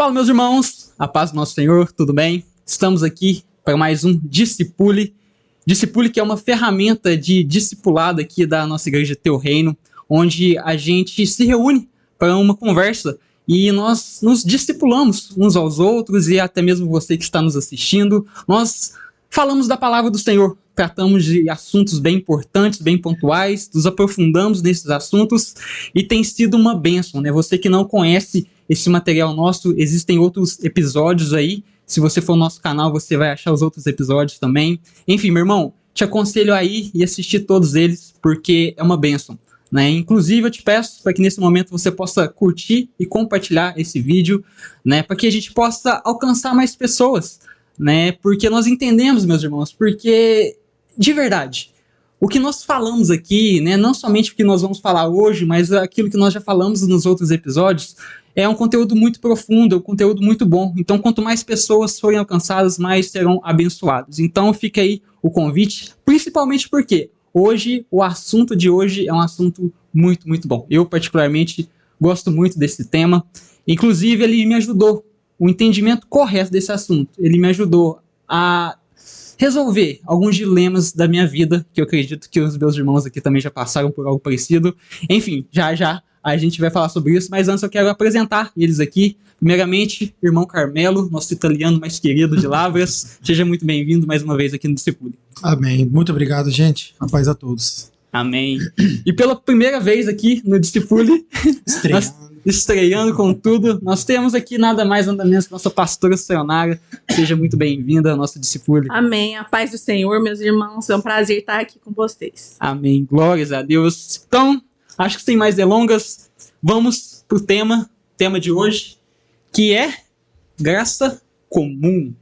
Fala, meus irmãos, a paz do nosso Senhor, tudo bem? Estamos aqui para mais um Discipule. Discipule, que é uma ferramenta de discipulado aqui da nossa Igreja Teu Reino, onde a gente se reúne para uma conversa e nós nos discipulamos uns aos outros e até mesmo você que está nos assistindo. Nós falamos da palavra do Senhor, tratamos de assuntos bem importantes, bem pontuais, nos aprofundamos nesses assuntos e tem sido uma bênção, né? Você que não conhece esse material nosso, existem outros episódios aí. Se você for no nosso canal, você vai achar os outros episódios também. Enfim, meu irmão, te aconselho a ir e assistir todos eles, porque é uma bênção, né? Inclusive, eu te peço para que nesse momento você possa curtir e compartilhar esse vídeo, né? Para que a gente possa alcançar mais pessoas, né? Porque nós entendemos, meus irmãos, porque, de verdade, o que nós falamos aqui, né? Não somente o que nós vamos falar hoje, mas aquilo que nós já falamos nos outros episódios, é um conteúdo muito profundo, é um conteúdo muito bom. Então, quanto mais pessoas forem alcançadas, mais serão abençoados. Então, fica aí o convite, principalmente porque hoje, o assunto de hoje é um assunto muito, muito bom. Eu, particularmente, gosto muito desse tema. Inclusive, ele me ajudou, o entendimento correto desse assunto. Ele me ajudou a resolver alguns dilemas da minha vida, que eu acredito que os meus irmãos aqui também já passaram por algo parecido. Enfim, já a gente vai falar sobre isso, mas antes eu quero apresentar eles aqui. Primeiramente, irmão Carmelo, nosso italiano mais querido de Lavras. Seja muito bem-vindo mais uma vez aqui no Discipule. Amém. Muito obrigado, gente. A paz a todos. Amém. E pela primeira vez aqui no Discipule, estreando com tudo, nós temos aqui nada mais, nada menos que nossa pastora Sayonara. Seja muito bem-vinda ao nosso Discipule. Amém. A paz do Senhor, meus irmãos. É um prazer estar aqui com vocês. Amém. Glórias a Deus. Então, acho que sem mais delongas, vamos pro tema de hoje, que é graça comum,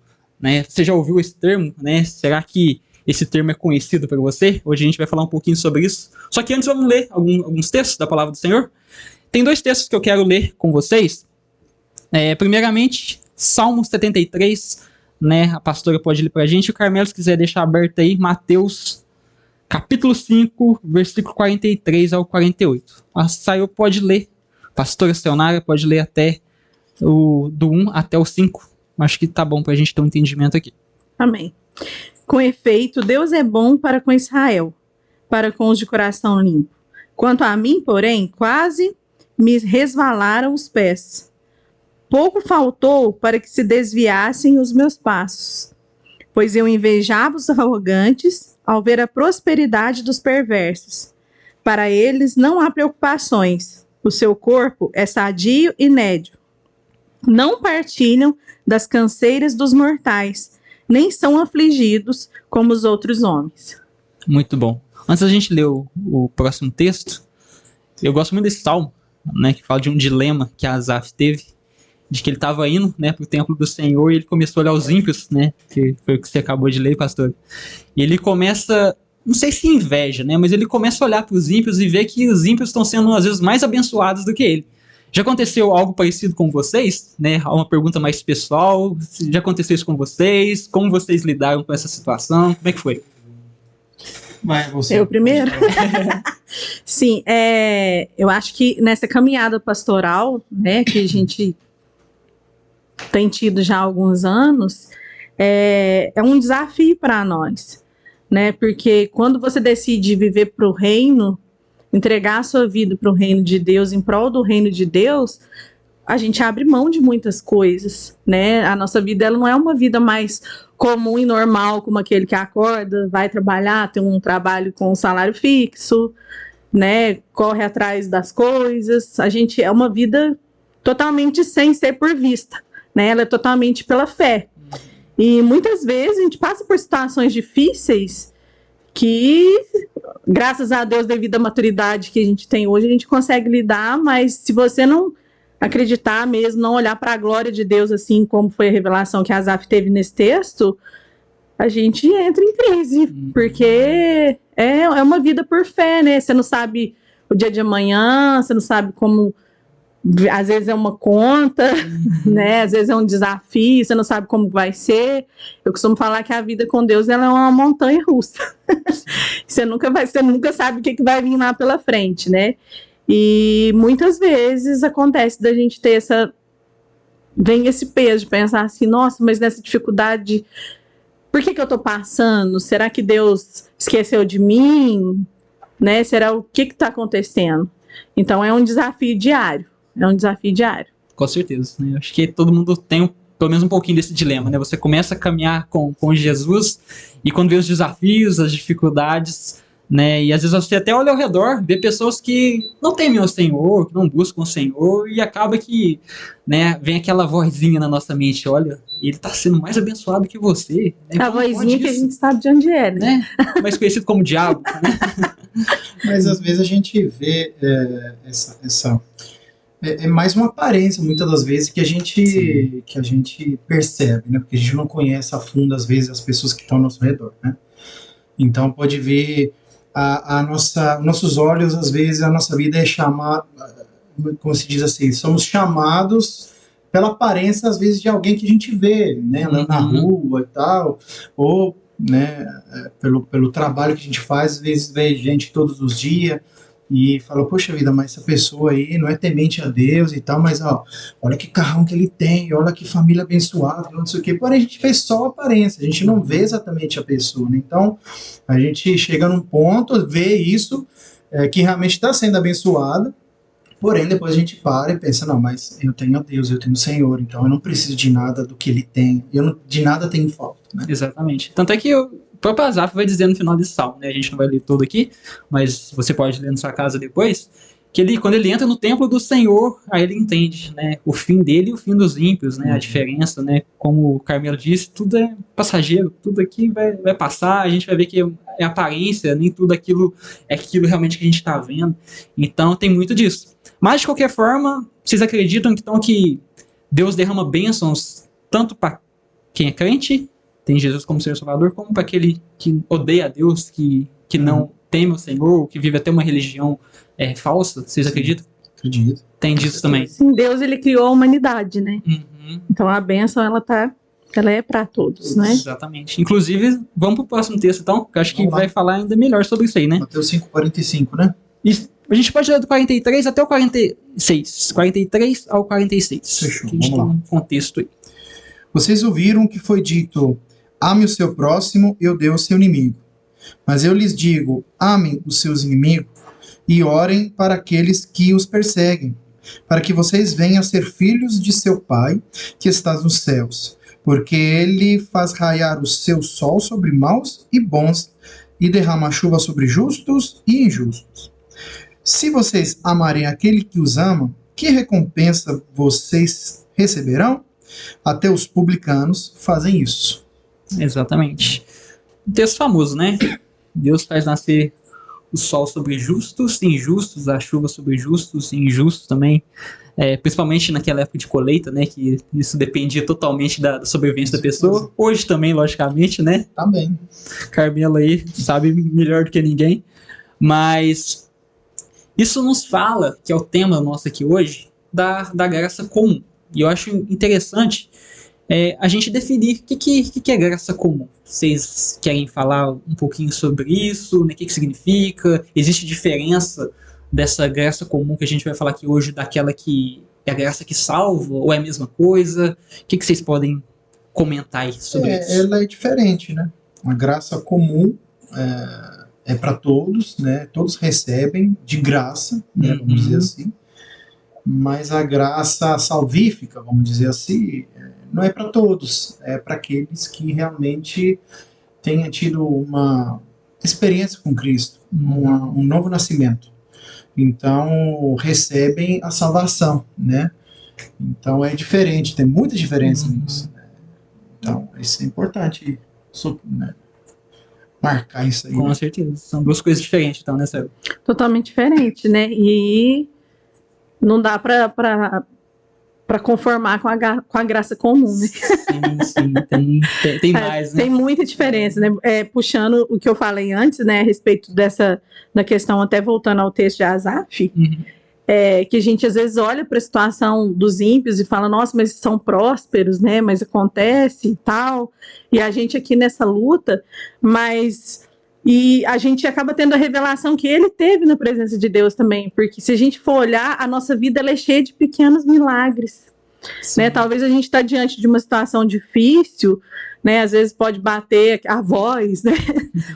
né? Você já ouviu esse termo, né? Será que esse termo é conhecido para você? Hoje a gente vai falar um pouquinho sobre isso. Só que antes vamos ler alguns textos da palavra do Senhor. Tem dois textos que eu quero ler com vocês. Primeiramente, Salmo 73, né? A pastora pode ler para a gente. O Carmelo, se quiser deixar aberto aí, Mateus capítulo 5, versículo 43 ao 48. A Sayo pode ler, a pastora Sayonara pode ler até do 1 até o 5. Acho que tá bom para a gente ter um entendimento aqui. Amém. Com efeito, Deus é bom para com Israel, para com os de coração limpo. Quanto a mim, porém, quase me resvalaram os pés. Pouco faltou para que se desviassem os meus passos, pois eu invejava os arrogantes ao ver a prosperidade dos perversos. Para eles não há preocupações, o seu corpo é sadio e nédio. Não partilham das canseiras dos mortais, nem são afligidos como os outros homens. Muito bom. Antes da gente ler o próximo texto, eu gosto muito desse salmo, né, que fala de um dilema que Asaf teve, de que ele estava indo, né, para o templo do Senhor e ele começou a olhar os ímpios, né, que foi o que você acabou de ler, pastor. E ele começa, não sei se inveja, né, mas ele começa a olhar para os ímpios e ver que os ímpios estão sendo, às vezes, mais abençoados do que ele. Já aconteceu algo parecido com vocês? Né? Uma pergunta mais pessoal. Já aconteceu isso com vocês? Como vocês lidaram com essa situação? Como é que foi? Vai, você. Eu primeiro? Sim, eu acho que nessa caminhada pastoral, né, que a gente tem tido já há alguns anos, é um desafio para nós, né? Porque quando você decide viver para o reino, entregar a sua vida para o reino de Deus, em prol do reino de Deus, a gente abre mão de muitas coisas, né? A nossa vida, ela não é uma vida mais comum e normal, como aquele que acorda, vai trabalhar, tem um trabalho com um salário fixo, né? Corre atrás das coisas. A gente é uma vida totalmente sem ser por vista, né? Ela é totalmente pela fé. E muitas vezes a gente passa por situações difíceis que, graças a Deus, devido à maturidade que a gente tem hoje, a gente consegue lidar, mas se você não acreditar mesmo, não olhar para a glória de Deus, assim como foi a revelação que Asaf teve nesse texto, a gente entra em crise, porque é uma vida por fé, né? Você não sabe o dia de amanhã, você não sabe como, às vezes é uma conta, né? Às vezes é um desafio, você não sabe como vai ser. Eu costumo falar que a vida com Deus, ela é uma montanha russa. Você nunca sabe o que vai vir lá pela frente, né? E muitas vezes acontece da gente ter vem esse peso de pensar assim, nossa, mas nessa dificuldade, por que eu estou passando? Será que Deus esqueceu de mim? Né? Será o que está acontecendo? Então é um desafio diário. Com certeza, né? Eu acho que todo mundo tem pelo menos um pouquinho desse dilema, né? Você começa a caminhar com Jesus e quando vê os desafios, as dificuldades, né? E às vezes você até olha ao redor, vê pessoas que não temem o Senhor, que não buscam o Senhor e acaba que, né, vem aquela vozinha na nossa mente, olha, ele está sendo mais abençoado que você. Né? A vozinha que a gente sabe de onde é, né? Mais conhecido como diabo, né? Mas às vezes a gente vê é mais uma aparência, muitas das vezes, que a gente percebe, né? Porque a gente não conhece a fundo, às vezes, as pessoas que estão ao nosso redor, né? Então, pode ver nossos olhos, às vezes, a nossa vida é chamada, como se diz assim, somos chamados pela aparência, às vezes, de alguém que a gente vê, né? Na rua e tal, ou, né, pelo trabalho que a gente faz, às vezes, vê gente todos os dias, e fala, poxa vida, mas essa pessoa aí não é temente a Deus e tal, mas ó, olha que carrão que ele tem, olha que família abençoada, não sei o quê. Porém, a gente vê só a aparência, a gente não vê exatamente a pessoa, né? Então, a gente chega num ponto, vê isso, que realmente está sendo abençoada, porém, depois a gente para e pensa, não, mas eu tenho a Deus, eu tenho o Senhor, então eu não preciso de nada do que ele tem, de nada tenho falta, né? Exatamente. Tanto é que o próprio Asaf vai dizer no final desse salmo, né? A gente não vai ler todo aqui, mas você pode ler na sua casa depois, que ele, quando ele entra no templo do Senhor, aí ele entende, né? O fim dele e o fim dos ímpios, né? A diferença, né? Como o Carmelo disse, tudo é passageiro, tudo aqui vai passar, a gente vai ver que é aparência, nem tudo aquilo é aquilo realmente que a gente está vendo. Então tem muito disso. Mas, de qualquer forma, vocês acreditam então que Deus derrama bênçãos tanto para quem é crente, tem Jesus como Senhor Salvador, como para aquele que odeia a Deus, que não teme o Senhor, que vive até uma religião falsa? Vocês acreditam? Acredito. Tem disso também. Sim, Deus, ele criou a humanidade, né? Uhum. Então a bênção, ela é para todos, né? Exatamente. Inclusive, vamos pro próximo texto, então, que eu acho que vai falar ainda melhor sobre isso aí, né? Mateus 5:45, né? A gente pode ler do 43 até o 46. 43 ao 46. Fechou, que a gente tem um contexto aí. Vocês ouviram o que foi dito, ame o seu próximo e odeie o seu inimigo. Mas eu lhes digo, amem os seus inimigos e orem para aqueles que os perseguem, para que vocês venham a ser filhos de seu Pai que está nos céus, porque ele faz raiar o seu sol sobre maus e bons e derrama chuva sobre justos e injustos. Se vocês amarem aquele que os ama, que recompensa vocês receberão? Até os publicanos fazem isso. Exatamente. Um texto famoso, né? Deus faz nascer o sol sobre justos e injustos, a chuva sobre justos e injustos também. Principalmente naquela época de colheita, né? Que isso dependia totalmente da sobrevivência da pessoa. Hoje também, logicamente, né? Também. Carmelo aí sabe melhor do que ninguém. Mas isso nos fala, que é o tema nosso aqui hoje, da graça comum. E eu acho interessante a gente definir o que é graça comum. Vocês querem falar um pouquinho sobre isso? Né? O que significa? Existe diferença dessa graça comum que a gente vai falar aqui hoje daquela que é a graça que salva? Ou é a mesma coisa? O que vocês podem comentar aí sobre isso? Ela é diferente, né? A graça comum é para todos, né? Todos recebem de graça, né? Vamos dizer assim. Mas a graça salvífica, vamos dizer assim, não é para todos, é para aqueles que realmente tenham tido uma experiência com Cristo, um novo nascimento. Então, recebem a salvação, né? Então, é diferente, tem muita diferença nisso. Né? Então, isso é importante, né? Marcar isso aí. Com certeza, são duas coisas diferentes, então, né, Sérgio? Totalmente diferente, né? E não dá para conformar com a graça comum, né? Sim, tem mais, né? Tem muita diferença, né? Puxando o que eu falei antes, né, a respeito da questão, até voltando ao texto de Asaf, que a gente às vezes olha para a situação dos ímpios e fala, nossa, mas são prósperos, né? Mas acontece e tal, e a gente aqui nessa luta, e a gente acaba tendo a revelação que ele teve na presença de Deus também, porque se a gente for olhar, a nossa vida ela é cheia de pequenos milagres. né? Talvez a gente está diante de uma situação difícil, né? Às vezes pode bater a voz, né?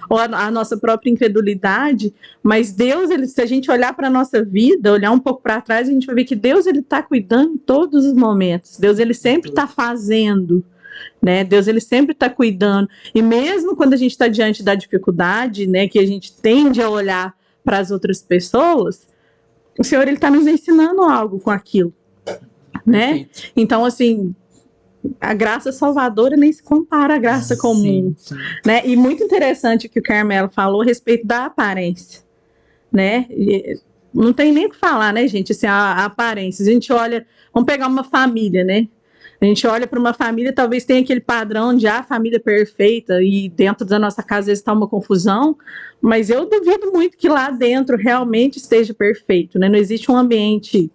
Ou a nossa própria incredulidade, mas Deus, se a gente olhar para a nossa vida, olhar um pouco para trás, a gente vai ver que Deus, ele está cuidando em todos os momentos. Deus, ele sempre está fazendo, né? Deus, ele sempre está cuidando. E mesmo quando a gente está diante da dificuldade, né, que a gente tende a olhar para as outras pessoas, o Senhor, ele está nos ensinando algo com aquilo, né? Então, assim, a graça salvadora nem se compara à graça comum, sim. né? E muito interessante o que o Carmelo falou a respeito da aparência, né? E não tem nem o que falar, né, gente? Assim, a aparência. A gente olha, vamos pegar uma família, né? A gente olha para uma família, talvez tenha aquele padrão de família perfeita, e dentro da nossa casa às vezes está uma confusão, mas eu duvido muito que lá dentro realmente esteja perfeito, né? Não existe um ambiente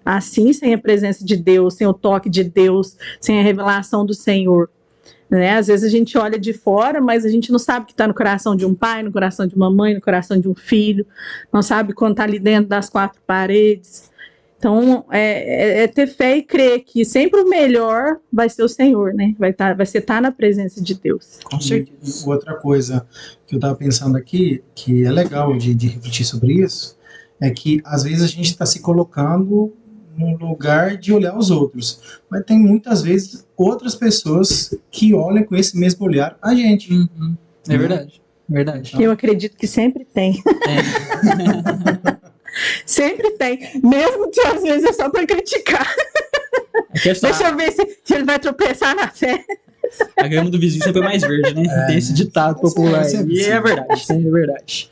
assim, sem a presença de Deus, sem o toque de Deus, sem a revelação do Senhor, né? Às vezes a gente olha de fora, mas a gente não sabe o que está no coração de um pai, no coração de uma mãe, no coração de um filho, não sabe quando está ali dentro das quatro paredes. Então, é ter fé e crer que sempre o melhor vai ser o Senhor, né? Vai ser estar na presença de Deus. Com certeza. E outra coisa que eu estava pensando aqui, que é legal de refletir sobre isso, é que às vezes a gente está se colocando no lugar de olhar os outros, mas tem muitas vezes outras pessoas que olham com esse mesmo olhar a gente. Uhum. É verdade. Verdade. Eu acredito que sempre tem. É. Sempre tem, mesmo que às vezes é só para criticar. Deixa eu ver se ele vai tropeçar na fé. A grama do vizinho sempre é mais verde, né? Tem esse ditado popular. E é verdade, é verdade.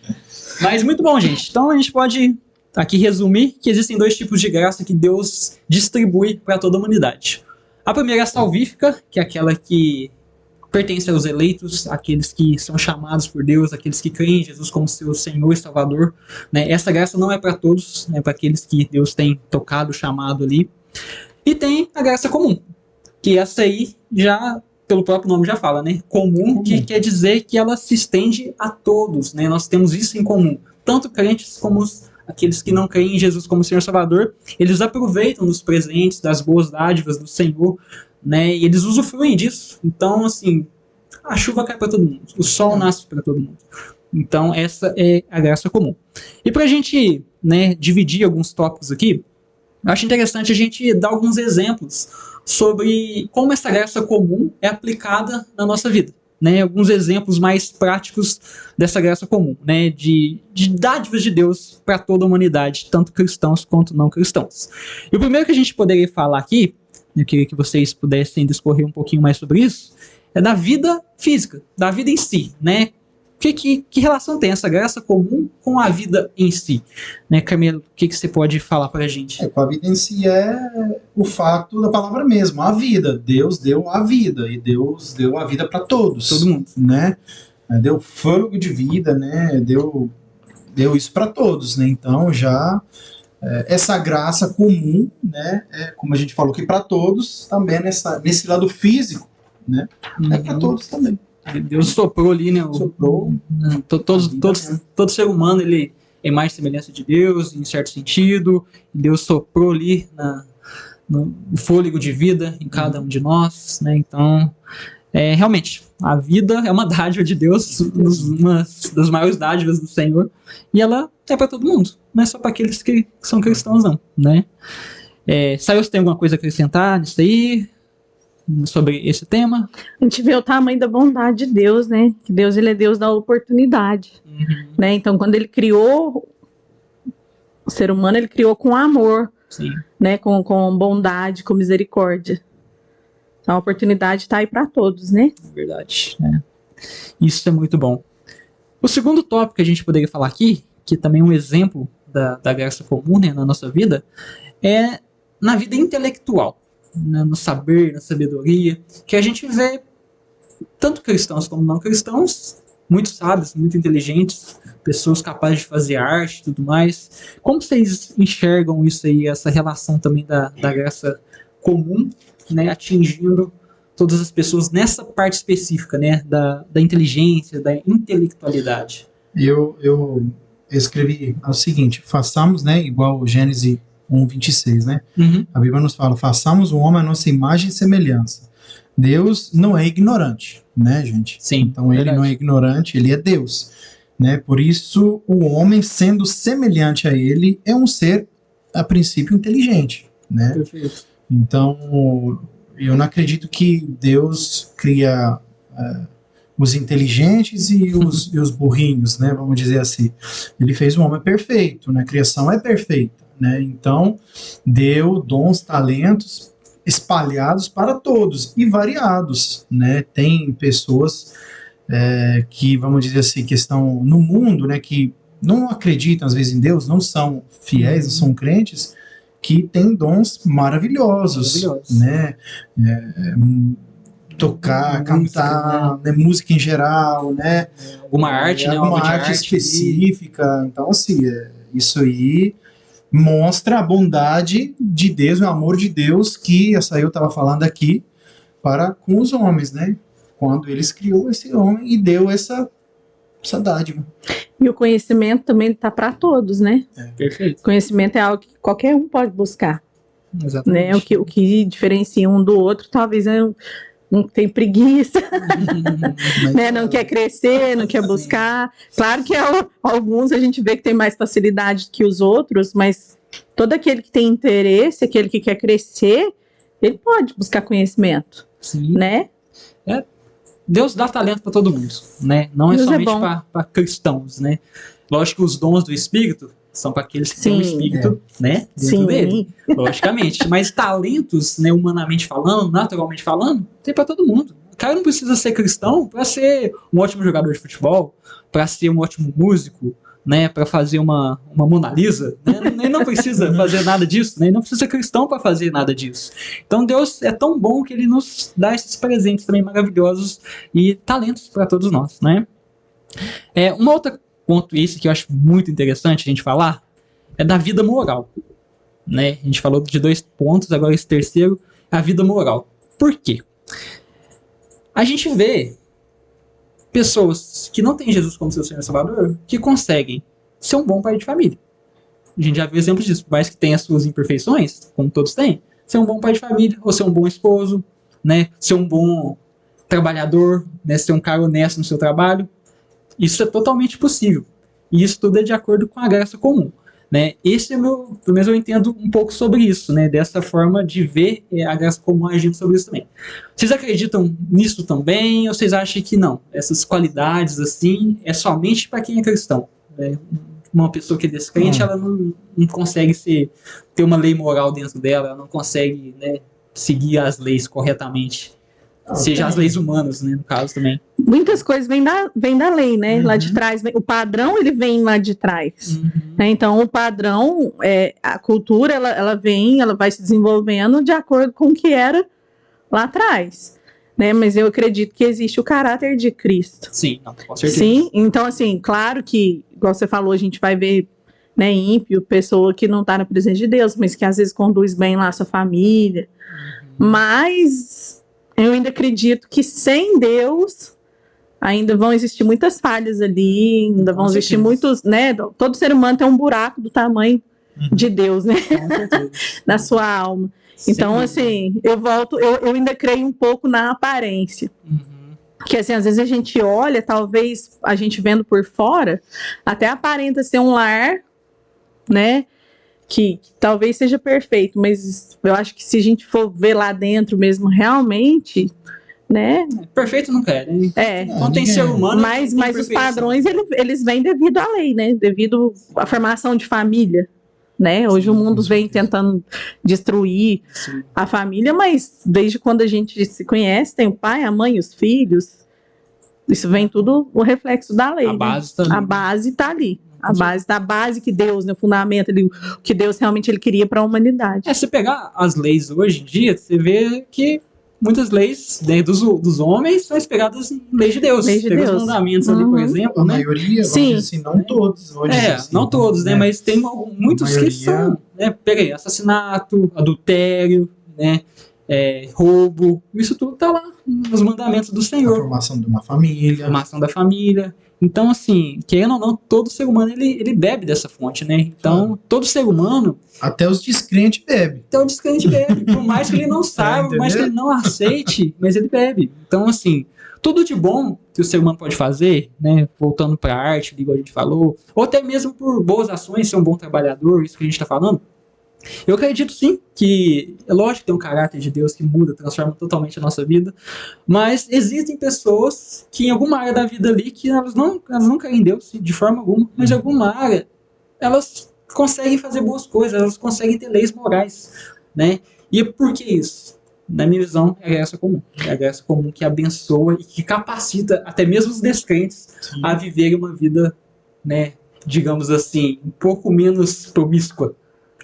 Mas muito bom, gente. Então a gente pode aqui resumir que existem dois tipos de graça que Deus distribui para toda a humanidade. A primeira é a salvífica, que é aquela que pertence aos eleitos, aqueles que são chamados por Deus, aqueles que creem em Jesus como seu Senhor e Salvador, né? Essa graça não é para todos, é para aqueles que Deus tem tocado, chamado ali. E tem a graça comum, que essa aí já, pelo próprio nome já fala, né? Comum, que quer dizer que ela se estende a todos, né? Nós temos isso em comum, tanto crentes como aqueles que não creem em Jesus como Senhor e Salvador, eles aproveitam dos presentes, das boas dádivas do Senhor, né, e eles usufruem disso. Então, assim, a chuva cai para todo mundo, o sol nasce para todo mundo. Então, essa é a graça comum. E para a gente, né, dividir alguns tópicos aqui, eu acho interessante a gente dar alguns exemplos sobre como essa graça comum é aplicada na nossa vida. Né, alguns exemplos mais práticos dessa graça comum, né, de dádivas de Deus para toda a humanidade, tanto cristãos quanto não cristãos. E o primeiro que a gente poderia falar aqui, eu queria que vocês pudessem discorrer um pouquinho mais sobre isso, é da vida física, da vida em si, né? Que relação tem essa graça comum com a vida em si? Né, Camilo, o que você pode falar para a gente? Com a vida em si é o fato da palavra mesmo, a vida. Deus deu a vida, e Deus deu a vida para todos. Todo mundo. Né? Deu fôlego de vida, né? Deu isso para todos. Né? Então, já essa graça comum, né? Como a gente falou aqui, para todos, também nesse lado físico, né? É para todos também. Deus soprou ali, né? Soprou. Todo ser humano, ele é mais semelhança de Deus, em certo sentido. Deus soprou ali no fôlego de vida em cada um de nós, né? Então, realmente, a vida é uma dádiva de Deus, uma das maiores dádivas do Senhor, e ela é para todo mundo, não é só para aqueles que são cristãos, não, né? Saio, você tem alguma coisa a acrescentar nisso aí? Sobre esse tema? A gente vê o tamanho da bondade de Deus, né? Que Deus, ele é Deus da oportunidade, né? Então, quando ele criou o ser humano, ele criou com amor, sim, né? Com bondade, com misericórdia. Então, a oportunidade está aí para todos, né? Verdade, né? Isso é muito bom. O segundo tópico que a gente poderia falar aqui, que também é um exemplo da graça comum, né, na nossa vida, é na vida intelectual. No saber, na sabedoria, que a gente vê tanto cristãos como não cristãos, muito sábios, muito inteligentes, pessoas capazes de fazer arte e tudo mais. Como vocês enxergam isso aí, essa relação também da graça comum, né, atingindo todas as pessoas nessa parte específica, né, da inteligência, da intelectualidade? Eu escrevi o seguinte: façamos, né, igual o Gênesis 1:26, né? Uhum. A Bíblia nos fala, façamos o homem à nossa imagem e semelhança. Deus não é ignorante, né, gente? Sim, Então ele verdade. não é ignorante, ele é Deus, né? Por isso o homem, sendo semelhante a ele, é um ser a princípio inteligente, né? Perfeito. Então eu não acredito que Deus cria os inteligentes e os burrinhos, né? Vamos dizer assim. Ele fez um homem perfeito, né? A criação é perfeita, né? Então deu dons, talentos espalhados para todos e variados, né? Tem pessoas que, vamos dizer assim, que estão no mundo, né? Que não acreditam às vezes em Deus, não são fiéis, não são crentes, que têm dons maravilhosos, né? Tocar, Música, cantar, né? Música em geral, né? Alguma arte, né? Alguma Obra de arte arte específica. Então, assim, isso aí mostra a bondade de Deus, o amor de Deus que essa eu estava falando aqui para com os homens, né? Quando eles criou esse homem e deu essa dádiva. E o conhecimento também está para todos, né? Perfeito. Conhecimento é algo que qualquer um pode buscar, Exatamente. né? O que diferencia um do outro, talvez um tem preguiça, né? Não quer crescer, não quer buscar. Claro que alguns a gente vê que tem mais facilidade que os outros, mas todo aquele que tem interesse, aquele que quer crescer, ele pode buscar conhecimento, Sim. né? Deus dá talento para todo mundo, né? Não é Deus é somente bom. para cristãos, né? Lógico que os dons do Espírito são para aqueles que têm o Espírito, né? Dentro Sim. dele, logicamente. Mas talentos, né, humanamente falando, naturalmente falando, tem para todo mundo. O cara não precisa ser cristão para ser um ótimo jogador de futebol, para ser um ótimo músico, né? Para fazer uma Mona Lisa, né? Ele não precisa fazer nada disso, né? Ele não precisa ser cristão para fazer nada disso. Então Deus é tão bom que ele nos dá esses presentes também maravilhosos e talentos para todos nós, né? Uma outra ponto esse que eu acho muito interessante a gente falar é da vida moral, né? A gente falou de 2 pontos, agora esse terceiro, a vida moral. Por quê? A gente vê pessoas que não têm Jesus como seu Senhor e Salvador que conseguem ser um bom pai de família. A gente já viu exemplos disso, por mais que tenha as suas imperfeições, como todos têm, ser um bom pai de família, ou ser um bom esposo, né? Ser um bom trabalhador, né? Ser um cara honesto no seu trabalho. Isso é totalmente possível. E isso tudo é de acordo com a graça comum, né? Esse é pelo menos eu entendo um pouco sobre isso, né? Dessa forma de ver a graça comum agindo sobre isso também. Vocês acreditam nisso também, ou vocês acham que não? Essas qualidades, assim, é somente para quem é cristão, né? Uma pessoa que é descrente, ela não consegue ter uma lei moral dentro dela, ela não consegue, né, seguir as leis corretamente. Seja as leis humanas, né, no caso também. Muitas coisas vêm da lei, né? Lá de trás, o padrão ele vem lá de trás. Né? Então, o padrão, a cultura, ela vai se desenvolvendo de acordo com o que era lá atrás. Né? Mas eu acredito que existe o caráter de Cristo. Sim, não, com certeza. Sim, então, assim, claro que, igual você falou, a gente vai ver, né, ímpio, pessoa que não está na presença de Deus, mas que às vezes conduz bem lá a sua família. Mas eu ainda acredito que sem Deus ainda vão existir muitas falhas ali, ainda vão existir muitos, né? Todo ser humano tem um buraco do tamanho de Deus, né? Na sua alma. Então, assim, eu ainda creio um pouco na aparência. Que, assim, às vezes a gente olha, talvez a gente vendo por fora, até aparenta ser um lar, né? Que talvez seja perfeito, mas eu acho que se a gente for ver lá dentro mesmo, realmente, né? Perfeito não quer, né? Não tem ser humano. Mas os padrões, eles vêm devido à lei, né? Devido à formação de família, né? Hoje o mundo vem tentando destruir a família, mas desde quando a gente se conhece, tem o pai, a mãe, os filhos, isso vem tudo o reflexo da lei. A base tá ali. A base está ali. A base que Deus, né, o fundamento ali, o que Deus realmente ele queria para a humanidade. Se pegar as leis hoje em dia, você vê que muitas leis, né, dos homens são inspiradas em leis de Deus. Pega os mandamentos ali, por exemplo. A né? maioria, vamos dizer assim, não todos. Não todos, né? Mas tem muitos que são, né? Pega aí, assassinato, adultério, né? roubo, isso tudo tá lá nos mandamentos do A Senhor. formação de uma família. Formação da família. Então, assim, querendo ou não, todo ser humano ele bebe dessa fonte, né? Então, todo ser humano, Até os descrentes bebem. então o descrente bebe. Por mais que ele não saiba, por mais que ele não aceite, mas ele bebe. Então, assim, tudo de bom que o ser humano pode fazer, né? Voltando pra arte, igual a gente falou, ou até mesmo por boas ações, ser um bom trabalhador, isso que a gente tá falando. Eu acredito sim que, é lógico que tem um caráter de Deus que muda, transforma totalmente a nossa vida, mas existem pessoas que em alguma área da vida ali que elas não creem em Deus de forma alguma, mas em alguma área elas conseguem fazer boas coisas, elas conseguem ter leis morais, né? E por que isso? Na minha visão, é a graça comum. É a graça comum que abençoa e que capacita até mesmo os descrentes a viverem uma vida, né, digamos assim, um pouco menos promíscua,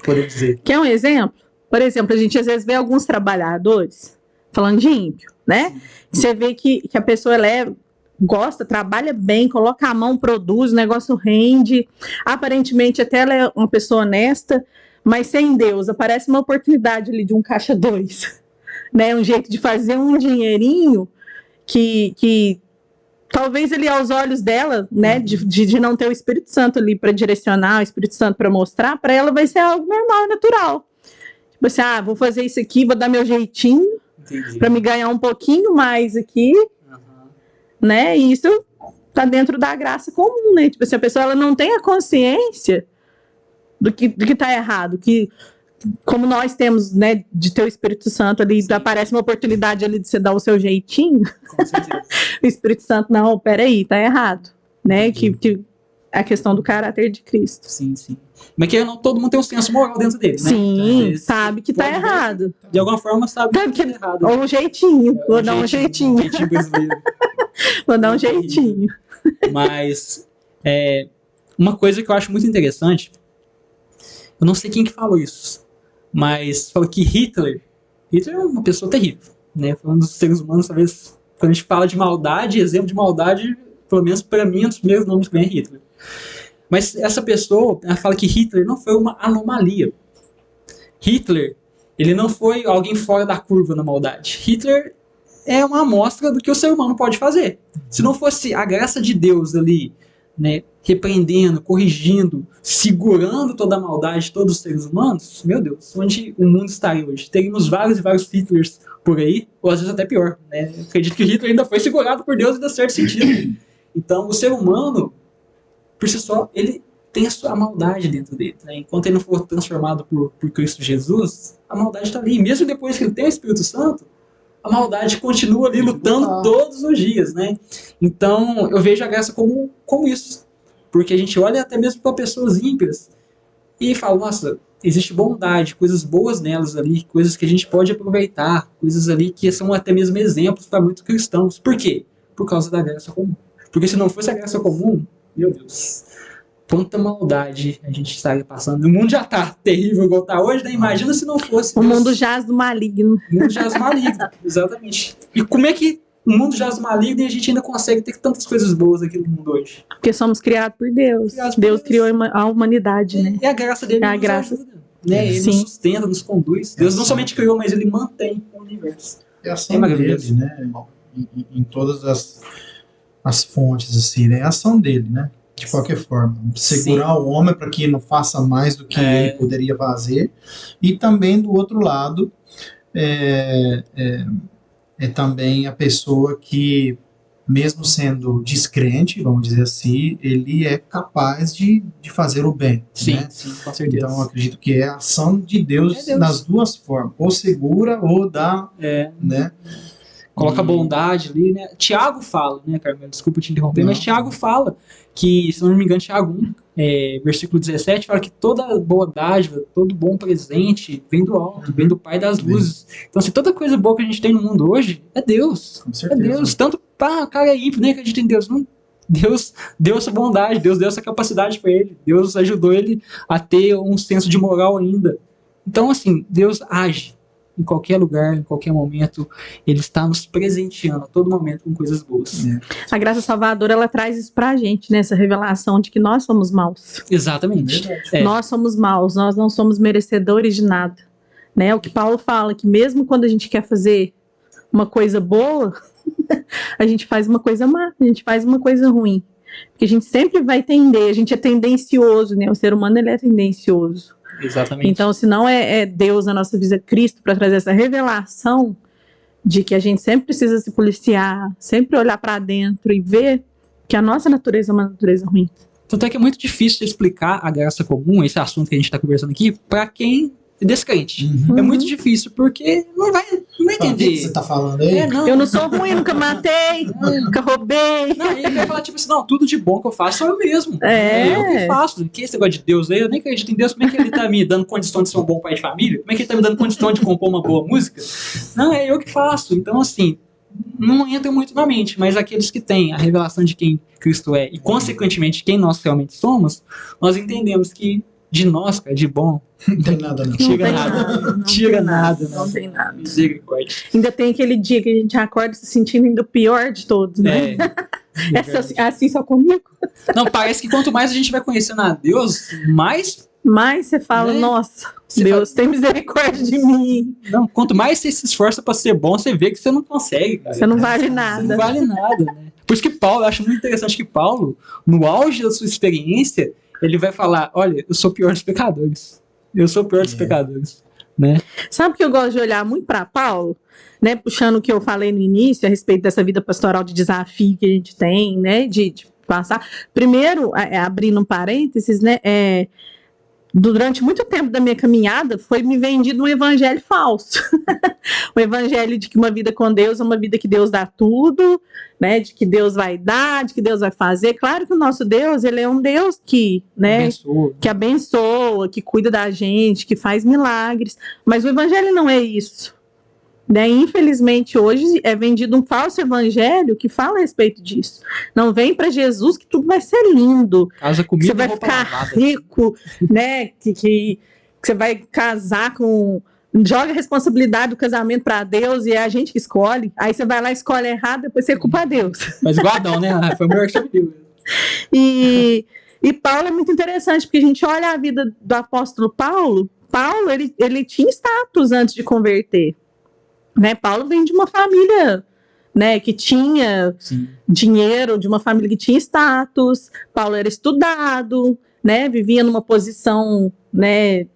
poder dizer. Quer um exemplo? Por exemplo, a gente às vezes vê alguns trabalhadores, falando de ímpio, né? Você vê que a pessoa gosta, trabalha bem, coloca a mão, produz, o negócio rende. Aparentemente, até ela é uma pessoa honesta, mas sem Deus, aparece uma oportunidade ali de um caixa 2, né? Um jeito de fazer um dinheirinho que talvez ali aos olhos dela, né, de não ter o Espírito Santo ali para direcionar, o Espírito Santo para mostrar, para ela vai ser algo normal e natural. Tipo assim, vou fazer isso aqui, vou dar meu jeitinho para me ganhar um pouquinho mais aqui, né? E isso tá dentro da graça comum, né? Tipo assim, a pessoa ela não tem a consciência do que tá errado, que como nós temos, né, de ter o Espírito Santo ali, aparece uma oportunidade ali de você dar o seu jeitinho. Com certeza. O Espírito Santo, não, peraí, tá errado, né? Que a questão do caráter de Cristo. Sim, sim. Mas que não, todo mundo tem um senso moral dentro dele, né? Sim, Então, sabe que tá pode ver, errado. de alguma forma sabe Sabe que que- tá errado. Ou um jeitinho, vou dar um Um jeitinho, jeitinho brasileiro. vou dar um jeitinho. Mas uma coisa que eu acho muito interessante, eu não sei quem que falou isso, mas falou que Hitler é uma pessoa terrível, né? Foi um dos seres humanos, talvez, quando a gente fala de maldade, exemplo de maldade, pelo menos para mim, um dos primeiros nomes que vem é Hitler. Mas essa pessoa, ela fala que Hitler não foi uma anomalia. Hitler, ele não foi alguém fora da curva na maldade. Hitler é uma amostra do que o ser humano pode fazer. Se não fosse a graça de Deus ali, né, repreendendo, corrigindo, segurando toda a maldade de todos os seres humanos, meu Deus, onde o mundo estaria hoje? Teríamos vários e vários Hitlers por aí, ou às vezes até pior, né? Eu acredito que Hitler ainda foi segurado por Deus e deu certo sentido. Então, o ser humano, por si só, ele tem a sua maldade dentro dele, né? Enquanto ele não for transformado por Cristo Jesus, a maldade está ali. Mesmo depois que ele tem o Espírito Santo, a maldade continua ali lutando todos os dias, né? Então, eu vejo a graça como isso. Porque a gente olha até mesmo para pessoas ímpias e fala, nossa, existe bondade, coisas boas nelas ali, coisas que a gente pode aproveitar, coisas ali que são até mesmo exemplos para muitos cristãos. Por quê? Por causa da graça comum. Porque se não fosse a graça comum, meu Deus, quanta maldade a gente estaria passando. O mundo já tá terrível igual tá hoje, né? Imagina se não fosse. O Deus. mundo jaz do maligno. O mundo jaz maligno, exatamente. E como é que o mundo jaz maligno e a gente ainda consegue ter tantas coisas boas aqui no mundo hoje? Porque somos criados por Deus. Criados por Deus Deus. criou a humanidade, né? E a graça dele É a nos graça. ajuda, né? Ele Sim. nos sustenta, nos conduz. Deus não somente criou, mas ele mantém o universo. É a É ação maravilhoso. dele, né? Em todas as fontes, assim, né? É a ação dele, né? De qualquer forma. Segurar o homem para que não faça mais do que ele poderia fazer. E também, do outro lado, é também a pessoa que, mesmo sendo descrente, vamos dizer assim, ele é capaz de fazer o bem. Sim, né? sim, com certeza. Então, eu acredito que é a ação de Deus, É Deus. nas duas formas. Ou segura, ou dá, né? Coloca bondade ali, né? Tiago fala, né, Carmelo? Desculpa te interromper, mas Tiago fala que, se não me engano, Tiago 1, versículo 17, fala que toda boa dádiva, todo bom presente vem do alto, vem do Pai das luzes. Então, assim, toda coisa boa que a gente tem no mundo hoje é Deus. Com É certeza. Deus. Tanto para o cara ímpio, nem acredita em Deus. Não. Deus deu essa bondade, Deus deu essa capacidade para ele. Deus ajudou ele a ter um senso de moral ainda. Então, assim, Deus age. Em qualquer lugar, em qualquer momento, ele está nos presenteando a todo momento com coisas boas. A graça salvadora, ela traz isso pra gente, né? Essa revelação de que nós somos maus. Exatamente. Verdade. É. Nós somos maus, nós não somos merecedores de nada. né? O que Paulo fala, que mesmo quando a gente quer fazer uma coisa boa, a gente faz uma coisa má, a gente faz uma coisa ruim. Porque a gente sempre vai tender, a gente é tendencioso, né? O ser humano, ele é tendencioso. Exatamente. Então, se não é Deus na nossa vida, Cristo, para trazer essa revelação de que a gente sempre precisa se policiar, sempre olhar para dentro e ver que a nossa natureza é uma natureza ruim. Tanto é que é muito difícil explicar a graça comum, esse assunto que a gente está conversando aqui, para quem é descrente. É muito difícil, porque não vai entender. O que você tá falando aí? Eu não sou ruim, nunca matei, nunca roubei. Não, e ele vai falar tipo assim, não, tudo de bom que eu faço sou eu mesmo. É. Eu que faço. Que esse negócio de Deus aí, eu nem acredito em Deus. Como é que ele tá me dando condição de ser um bom pai de família? Como é que ele tá me dando condição de compor uma boa música? Não, é eu que faço. Então, assim, não entra muito na mente, mas aqueles que têm a revelação de quem Cristo é e, consequentemente, quem nós realmente somos, nós entendemos que de nós, cara, de bom, Não tem nada, não. tira nada. Tira nada, né? Não tem nada. Misericórdia. Ainda tem aquele dia que a gente acorda se sentindo ainda o pior de todos, né? É assim só comigo. Não, parece que quanto mais a gente vai conhecendo a Deus, mais. Mas você fala, Né? nossa, Você Deus tem misericórdia de mim. Não, quanto mais você se esforça pra ser bom, você vê que você não consegue, cara. Você não vale Você nada. não vale nada, né? Por isso que Paulo, eu acho muito interessante que Paulo, no auge da sua experiência, ele vai falar, olha, eu sou o pior dos pecadores. Eu sou o pior dos pecadores, né? Sabe que eu gosto de olhar muito para Paulo, né? Puxando o que eu falei no início a respeito dessa vida pastoral de desafio que a gente tem, né? De passar. Primeiro, abrindo um parênteses, né? Durante muito tempo da minha caminhada, foi me vendido um evangelho falso. O evangelho de que uma vida com Deus é uma vida que Deus dá tudo, né? De que Deus vai dar, de que Deus vai fazer. Claro que o nosso Deus, ele é um Deus que, né? Abençoa. Que abençoa, que cuida da gente, que faz milagres. Mas o evangelho não é isso. Né? Infelizmente, hoje é vendido um falso evangelho que fala a respeito disso. Não vem para Jesus que tudo vai ser lindo, Casa que comida você vai roupa ficar lavada. rico, né? Que você vai casar com... Joga a responsabilidade do casamento para Deus e é a gente que escolhe. Aí você vai lá e escolhe errado, depois você culpa Deus. Mas guardão, né? Foi o melhor que você viu. E Paulo é muito interessante, porque a gente olha a vida do apóstolo Paulo. Paulo, ele tinha status antes de converter. Né? Paulo vem de uma família, né, que tinha dinheiro, de uma família que tinha status. Paulo era estudado, né, vivia numa posição, né,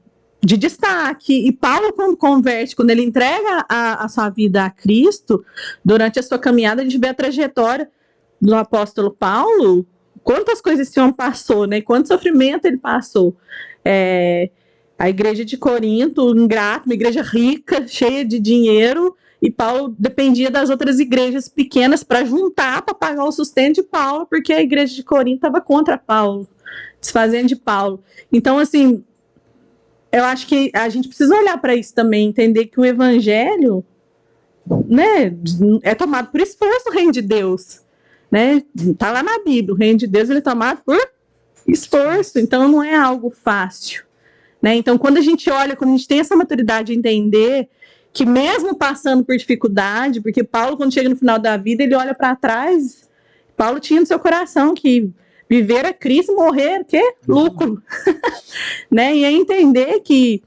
de destaque. E Paulo, quando converte, quando ele entrega a sua vida a Cristo, durante a sua caminhada, a gente vê a trajetória do apóstolo Paulo, quantas coisas esse homem passou, né, quanto sofrimento ele passou. A igreja de Corinto, ingrata, uma igreja rica, cheia de dinheiro, e Paulo dependia das outras igrejas pequenas para juntar, para pagar o sustento de Paulo, porque a igreja de Corinto estava contra Paulo, desfazendo de Paulo. Então, assim, eu acho que a gente precisa olhar para isso também, entender que o evangelho, né, é tomado por esforço, o reino de Deus. Né? Tá lá na Bíblia, o reino de Deus ele é tomado por esforço, então não é algo fácil. Né? Então, quando a gente olha, quando a gente tem essa maturidade de entender que mesmo passando por dificuldade, porque Paulo, quando chega no final da vida, ele olha para trás, Paulo tinha no seu coração que viver é Cristo, morrer é lucro. Né? E é entender que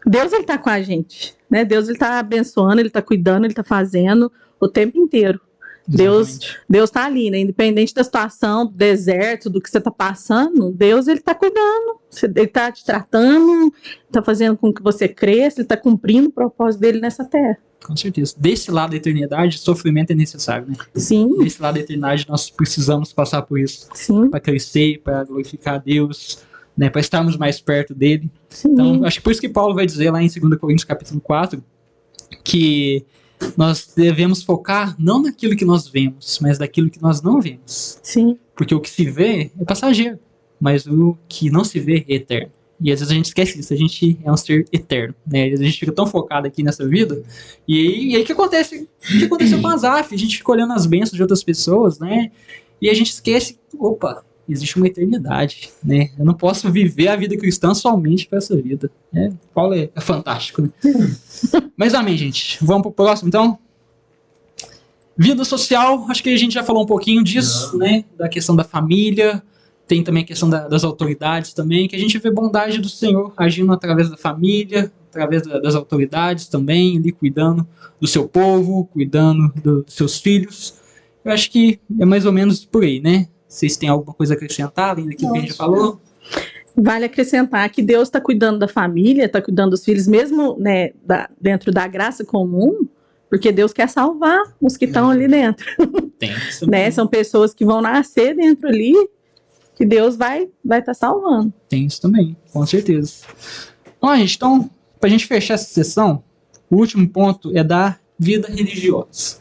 Deus está com a gente. Né? Deus está abençoando, ele está cuidando, ele está fazendo o tempo inteiro. Deus está ali, né? Independente da situação, do deserto, do que você está passando, Deus ele está cuidando, ele está te tratando, está fazendo com que você cresça, ele está cumprindo o propósito dele nessa terra. Com certeza. Desse lado da eternidade, sofrimento é necessário, né? Sim. Desse lado da eternidade, nós precisamos passar por isso. Sim. Para crescer, para glorificar a Deus, né? Para estarmos mais perto dele. Sim. Então, acho que por isso que Paulo vai dizer lá em 2 Coríntios capítulo 4, que nós devemos focar não naquilo que nós vemos, mas naquilo que nós não vemos. Sim. Porque o que se vê é passageiro, mas o que não se vê é eterno. E às vezes a gente esquece isso, a gente é um ser eterno, né? Às vezes a gente fica tão focado aqui nessa vida, e aí o que acontece? O que aconteceu com Asaf? A gente fica olhando as bênçãos de outras pessoas, né? E a gente esquece, opa, existe uma eternidade, né? Eu não posso viver a vida cristã somente para essa vida. Né? Paulo é fantástico, né? Mas amém, gente. Vamos pro próximo, então? Vida social, acho que a gente já falou um pouquinho disso, né? Da questão da família, tem também a questão das autoridades também, que a gente vê bondade do Senhor agindo através da família, através das autoridades também, ali cuidando do seu povo, cuidando dos seus filhos. Eu acho que é mais ou menos por aí, né? Vocês têm alguma coisa a acrescentar além daquilo que a gente falou? Vale acrescentar que Deus está cuidando da família, está cuidando dos filhos, mesmo, né, dentro da graça comum, porque Deus quer salvar os que estão ali dentro. Tem isso, Né? São pessoas que vão nascer dentro ali, que Deus vai estar salvando. Tem isso também, com certeza. Bom, gente, então, para a gente fechar essa sessão, o último ponto é da vida religiosa.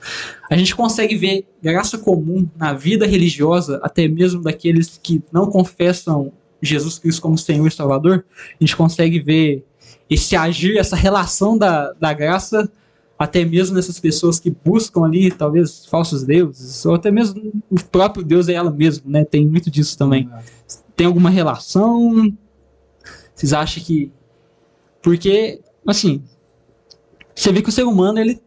A gente consegue ver graça comum na vida religiosa, até mesmo daqueles que não confessam Jesus Cristo como Senhor e Salvador. A gente consegue ver esse agir, essa relação da graça, até mesmo nessas pessoas que buscam ali, talvez, falsos deuses, ou até mesmo o próprio Deus é ela mesmo, né? Tem muito disso também. Tem alguma relação? Vocês acham que... Porque, assim, você vê que o ser humano, ele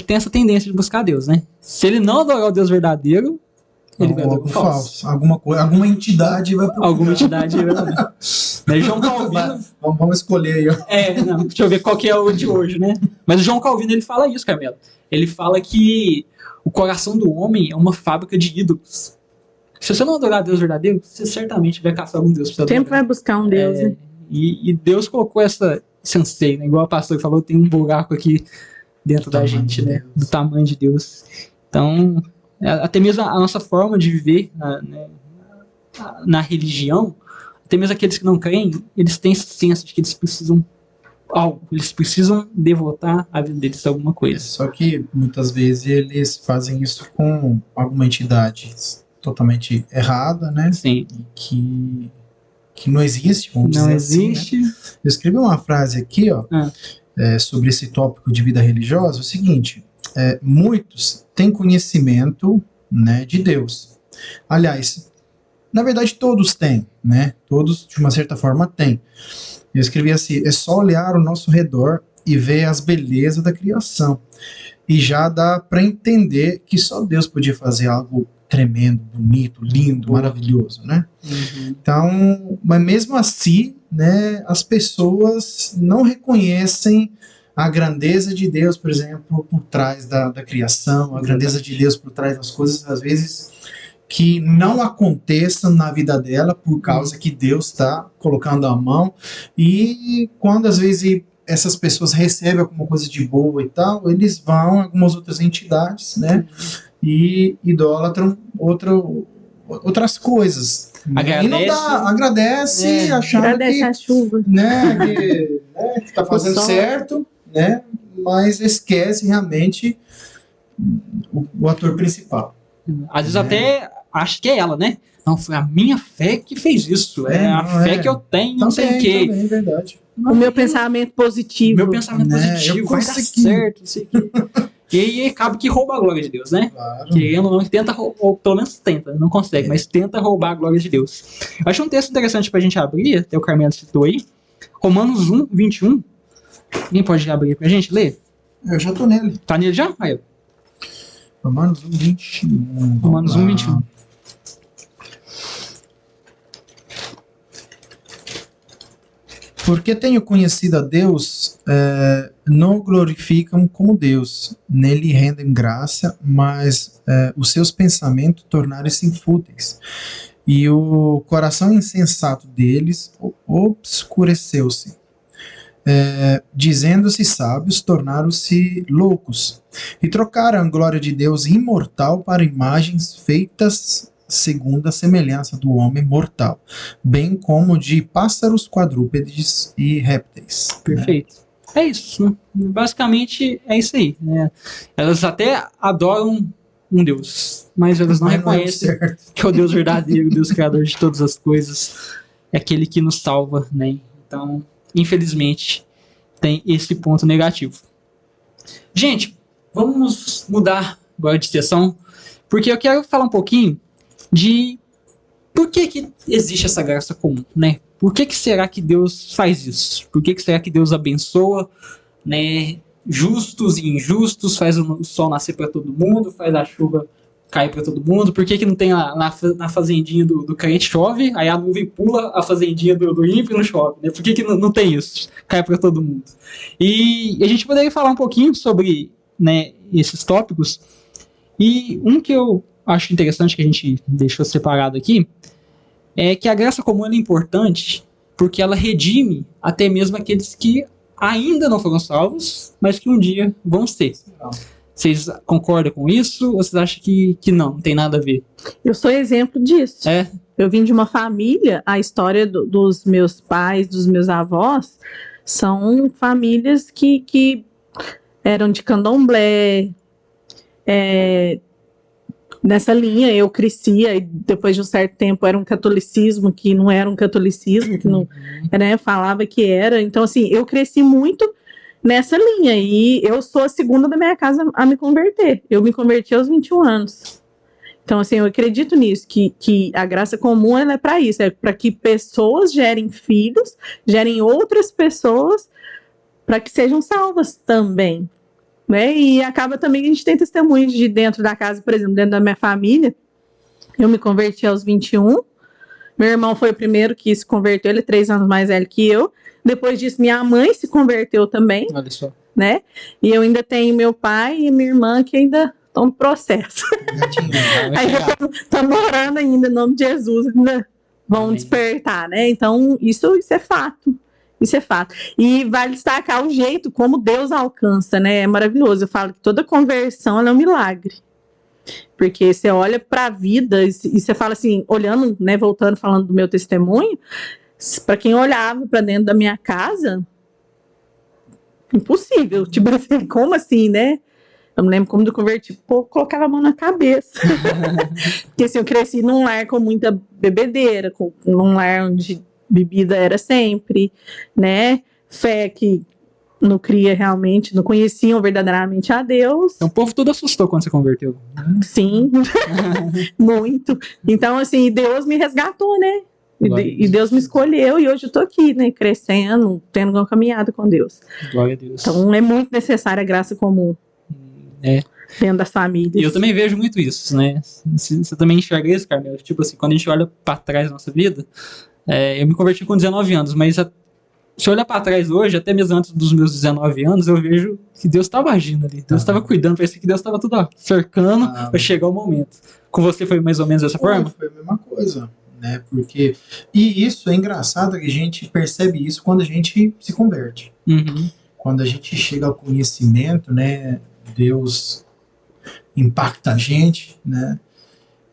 tem essa tendência de buscar Deus, né? Se ele não adorar o Deus verdadeiro, ele vai adorar o falso. Alguma entidade vai procurar. Alguma entidade vai adorar. João Calvino... Vamos escolher aí, ó. Não, deixa eu ver qual que é o de hoje, né? Mas o João Calvino, ele fala isso, Carmelo. Ele fala que o coração do homem é uma fábrica de ídolos. Se você não adorar Deus verdadeiro, você certamente vai caçar algum Deus. Sempre vai buscar um Deus, né? E Deus colocou esse anseio, né? Igual a pastora falou, tem um buraco aqui dentro da gente, né? Do tamanho de Deus. Então, até mesmo a nossa forma de viver na religião, até mesmo aqueles que não creem, eles têm esse senso de que eles precisam algo, eles precisam devotar a vida deles a alguma coisa. Só que muitas vezes eles fazem isso com alguma entidade totalmente errada, né? Sim. E que não existe, vamos não dizer existe. Assim, né? Eu escrevi uma frase aqui, ó, sobre esse tópico de vida religiosa, o seguinte: muitos têm conhecimento, né, de Deus. Aliás, na verdade todos têm, né? Todos, de uma certa forma, têm. Eu escrevi assim: é só olhar ao nosso redor e ver as belezas da criação. E já dá para entender que só Deus podia fazer algo tremendo, bonito, lindo, maravilhoso, né? Uhum. Então, mas mesmo assim, né, as pessoas não reconhecem a grandeza de Deus, por exemplo, por trás da criação, a grandeza de Deus por trás das coisas, às vezes, que não aconteçam na vida dela por causa que Deus está colocando a mão. E quando, às vezes, essas pessoas recebem alguma coisa de boa e tal, eles vão a algumas outras entidades, né? E idolatram outras coisas. Agradece, e não dá, agradece achando agradece que, a chuva. né, que está fazendo certo, né? Mas esquece realmente o ator principal. Às vezes até acha que é ela, né? Não, foi a minha fé que fez isso. É a fé que eu tenho, não sei o quê. Também, verdade. O meu pensamento positivo. Meu pensamento positivo vai dar certo, não sei o quê. E aí acaba que rouba a glória de Deus, né? Claro. Querendo ou não, tenta, ou pelo menos tenta, não consegue, mas tenta roubar a glória de Deus. Eu acho um texto interessante pra gente abrir, até o Carmelo citou aí, Romanos 1, 21. Quem pode abrir pra gente ler? Eu já tô nele. Tá nele já? Aí, Romanos 1, 21. Romanos 1, 21. Porque tenho conhecido a Deus, não o glorificam como Deus, nele rendem graça, mas os seus pensamentos tornaram-se fúteis, e o coração insensato deles obscureceu-se. Dizendo-se sábios, tornaram-se loucos, e trocaram a glória de Deus imortal para imagens feitas segundo a semelhança do homem mortal, bem como de pássaros, quadrúpedes e répteis. Perfeito. Né? É isso, né? Basicamente é isso aí, né? Elas até adoram um Deus, mas elas não reconhecem que é o Deus verdadeiro, o Deus criador de todas as coisas, é aquele que nos salva, né? Então, infelizmente, tem esse ponto negativo. Gente, vamos mudar agora de sessão, porque eu quero falar um pouquinho de por que existe essa graça comum, né? Por que será que Deus faz isso? Por que será que Deus abençoa, né, justos e injustos, faz o sol nascer para todo mundo, faz a chuva cai para todo mundo? Por que que não tem na fazendinha do crente chove, aí a nuvem pula a fazendinha do ímpio e não chove, né? Por que que não tem isso? Cai para todo mundo. E a gente poderia falar um pouquinho sobre, né, esses tópicos. E um que eu acho interessante que a gente deixou separado aqui é que a graça comum é importante porque ela redime até mesmo aqueles que ainda não foram salvos, mas que um dia vão ser. Vocês concordam com isso? Ou vocês acham que não tem nada a ver? Eu sou exemplo disso. É? Eu vim de uma família, a história dos meus pais, dos meus avós, são famílias que eram de candomblé. Nessa linha eu crescia, e depois de um certo tempo era um catolicismo que não era um catolicismo, que não, né, falava que era. Então, assim, eu cresci muito nessa linha, e eu sou a segunda da minha casa a me converter. Eu me converti aos 21 anos. Então, assim, eu acredito nisso, que a graça comum ela é para isso, é para que pessoas gerem filhos, gerem outras pessoas, para que sejam salvas também. Né? E acaba também que a gente tem testemunhos de dentro da casa, por exemplo, dentro da minha família. Eu me converti aos 21. Meu irmão foi o primeiro que se converteu, ele é 3 anos mais velho que eu. Depois disso, minha mãe se converteu também. Olha só. Né? E eu ainda tenho meu pai e minha irmã que ainda estão no processo. Ainda estão morando ainda, em nome de Jesus, ainda vão Amém. despertar, né? Então, isso é fato. Isso é fato. E vale destacar o jeito como Deus alcança, né? É maravilhoso. Eu falo que toda conversão ela é um milagre. Porque você olha para a vida e você fala assim, olhando, né, voltando, falando do meu testemunho, para quem olhava para dentro da minha casa, impossível. Tipo assim, como assim, né? Eu me lembro como eu converti, pô, colocava a mão na cabeça. Porque assim, eu cresci num lar com muita bebedeira, num lar onde bebida era sempre, né? Fé que não cria realmente, não conheciam verdadeiramente a Deus. Então o povo todo assustou quando você converteu. Sim, muito. Então, assim, Deus me resgatou, né? E Deus me escolheu e hoje eu tô aqui, né? Crescendo, tendo uma caminhada com Deus. Glória a Deus. Então é muito necessária a graça comum. Dentro das famílias. E eu também vejo muito isso, né? Você também enxerga isso, Carmela? Tipo assim, quando a gente olha pra trás da nossa vida, eu me converti com 19 anos, mas se eu olhar pra trás hoje, até mesmo antes dos meus 19 anos, eu vejo que Deus estava agindo ali. Deus estava cuidando, parecia que Deus estava tudo cercando pra chegar o momento. Com você foi mais ou menos dessa forma? Foi a mesma coisa, né? Porque... E isso é engraçado que a gente percebe isso quando a gente se converte. Uhum. Quando a gente chega ao conhecimento, né? Deus impacta a gente, né?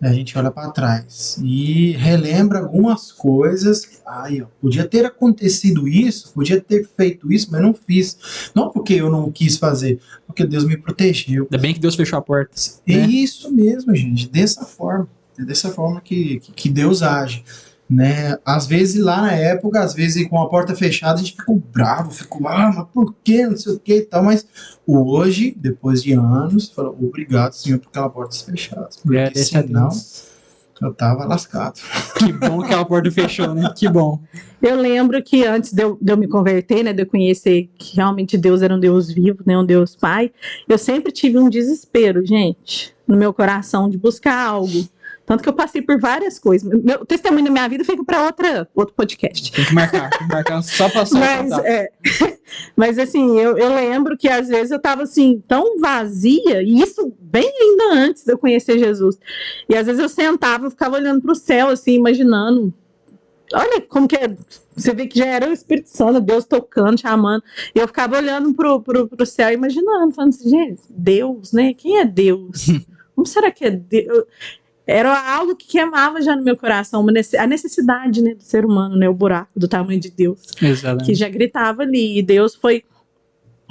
A gente olha para trás e relembra algumas coisas. Ai, ó, podia ter acontecido isso, podia ter feito isso, mas não fiz. Não porque eu não quis fazer, porque Deus me protegeu. Ainda bem que Deus fechou a porta. É né? isso mesmo, gente. Dessa forma. É dessa forma que Deus age. Né? Às vezes lá na época, às vezes com a porta fechada, a gente ficou bravo, ficou, mas por que, não sei o que e tal, mas hoje, depois de anos, fala, obrigado, Senhor, por aquela porta fechada, porque senão eu tava lascado. Que bom que aquela porta fechou, né? Que bom. Eu lembro que antes de eu me converter, né, de eu conhecer que realmente Deus era um Deus vivo, né, um Deus Pai, eu sempre tive um desespero, gente, no meu coração de buscar algo. Tanto que eu passei por várias coisas. Meu testemunho da minha vida fica para outro podcast. Tem que marcar só para Mas assim, eu lembro que às vezes eu estava assim, tão vazia, e isso bem ainda antes de eu conhecer Jesus. E às vezes eu sentava, eu ficava olhando para o céu, assim, imaginando. Olha como que é. Você vê que já era o Espírito Santo, Deus tocando, chamando. E eu ficava olhando pro céu, imaginando, falando assim, gente, Deus, né? Quem é Deus? Como será que é Deus? Era algo que queimava já no meu coração, a necessidade, né, do ser humano, né, o buraco do tamanho de Deus. Exatamente. Que já gritava ali. E Deus foi,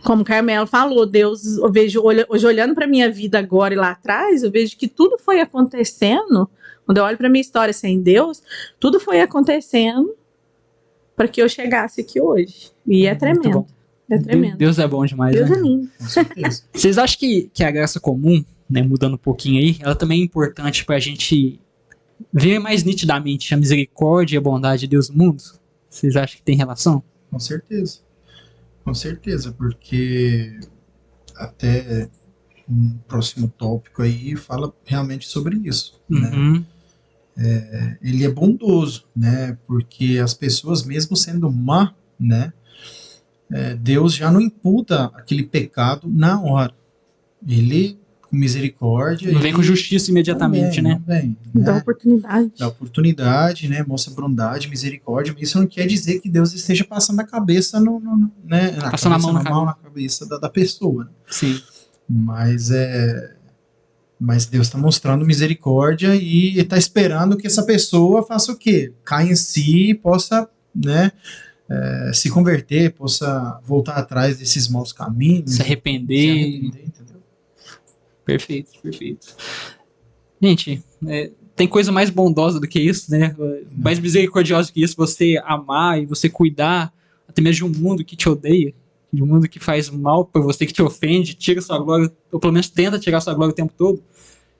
como o Carmelo falou, Deus, eu vejo, hoje olhando para minha vida agora e lá atrás, eu vejo que tudo foi acontecendo, quando eu olho para minha história sem Deus, tudo foi acontecendo para que eu chegasse aqui hoje. E é tremendo. É tremendo. Deus é bom demais, Deus né? é lindo. Com certeza. Vocês acham que a graça comum, né, mudando um pouquinho aí, ela também é importante pra gente ver mais nitidamente a misericórdia e a bondade de Deus no mundo? Vocês acham que tem relação? Com certeza. Com certeza, porque até um próximo tópico aí fala realmente sobre isso, né? Uhum. Ele é bondoso, né? Porque as pessoas, mesmo sendo má, né? Deus já não imputa aquele pecado na hora. Ele, com misericórdia, Não vem com ele justiça imediatamente, não né? vem, Dá né? oportunidade. Dá oportunidade, né? Mostra bondade, misericórdia, mas isso não quer dizer que Deus esteja passando a cabeça né? Passando a mão na na cabeça da pessoa, né? Sim. Mas Deus está mostrando misericórdia e está esperando que essa pessoa faça o quê? Caia em si e possa, né, se converter, possa voltar atrás desses maus caminhos. Se arrepender. Entendeu? Perfeito, perfeito. Gente, tem coisa mais bondosa do que isso, né? Mais misericordiosa do que isso, você amar e você cuidar até mesmo de um mundo que te odeia, de um mundo que faz mal por você, que te ofende, tira sua glória, ou pelo menos tenta tirar sua glória o tempo todo.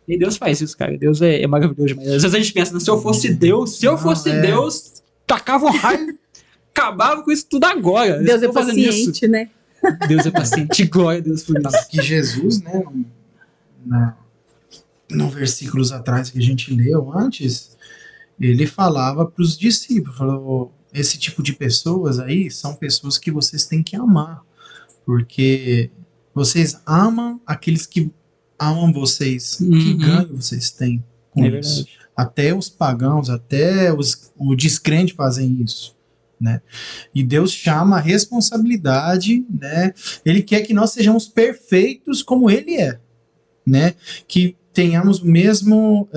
E Deus faz isso, cara. Deus é maravilhoso demais. Às vezes a gente pensa, se eu fosse Deus, Deus, tacava um raio, acabava com isso tudo agora. Deus é paciente, né? Deus é paciente. Glória a Deus por isso. Que Jesus, né, no versículos atrás que a gente leu antes, ele falava para os discípulos, falou, esse tipo de pessoas aí são pessoas que vocês têm que amar, porque vocês amam aqueles que amam vocês, que ganho vocês têm com isso. Verdade. Até os pagãos, até os descrentes fazem isso, né? E Deus chama a responsabilidade, né? Ele quer que nós sejamos perfeitos como Ele é, né? Que tenhamos o mesmo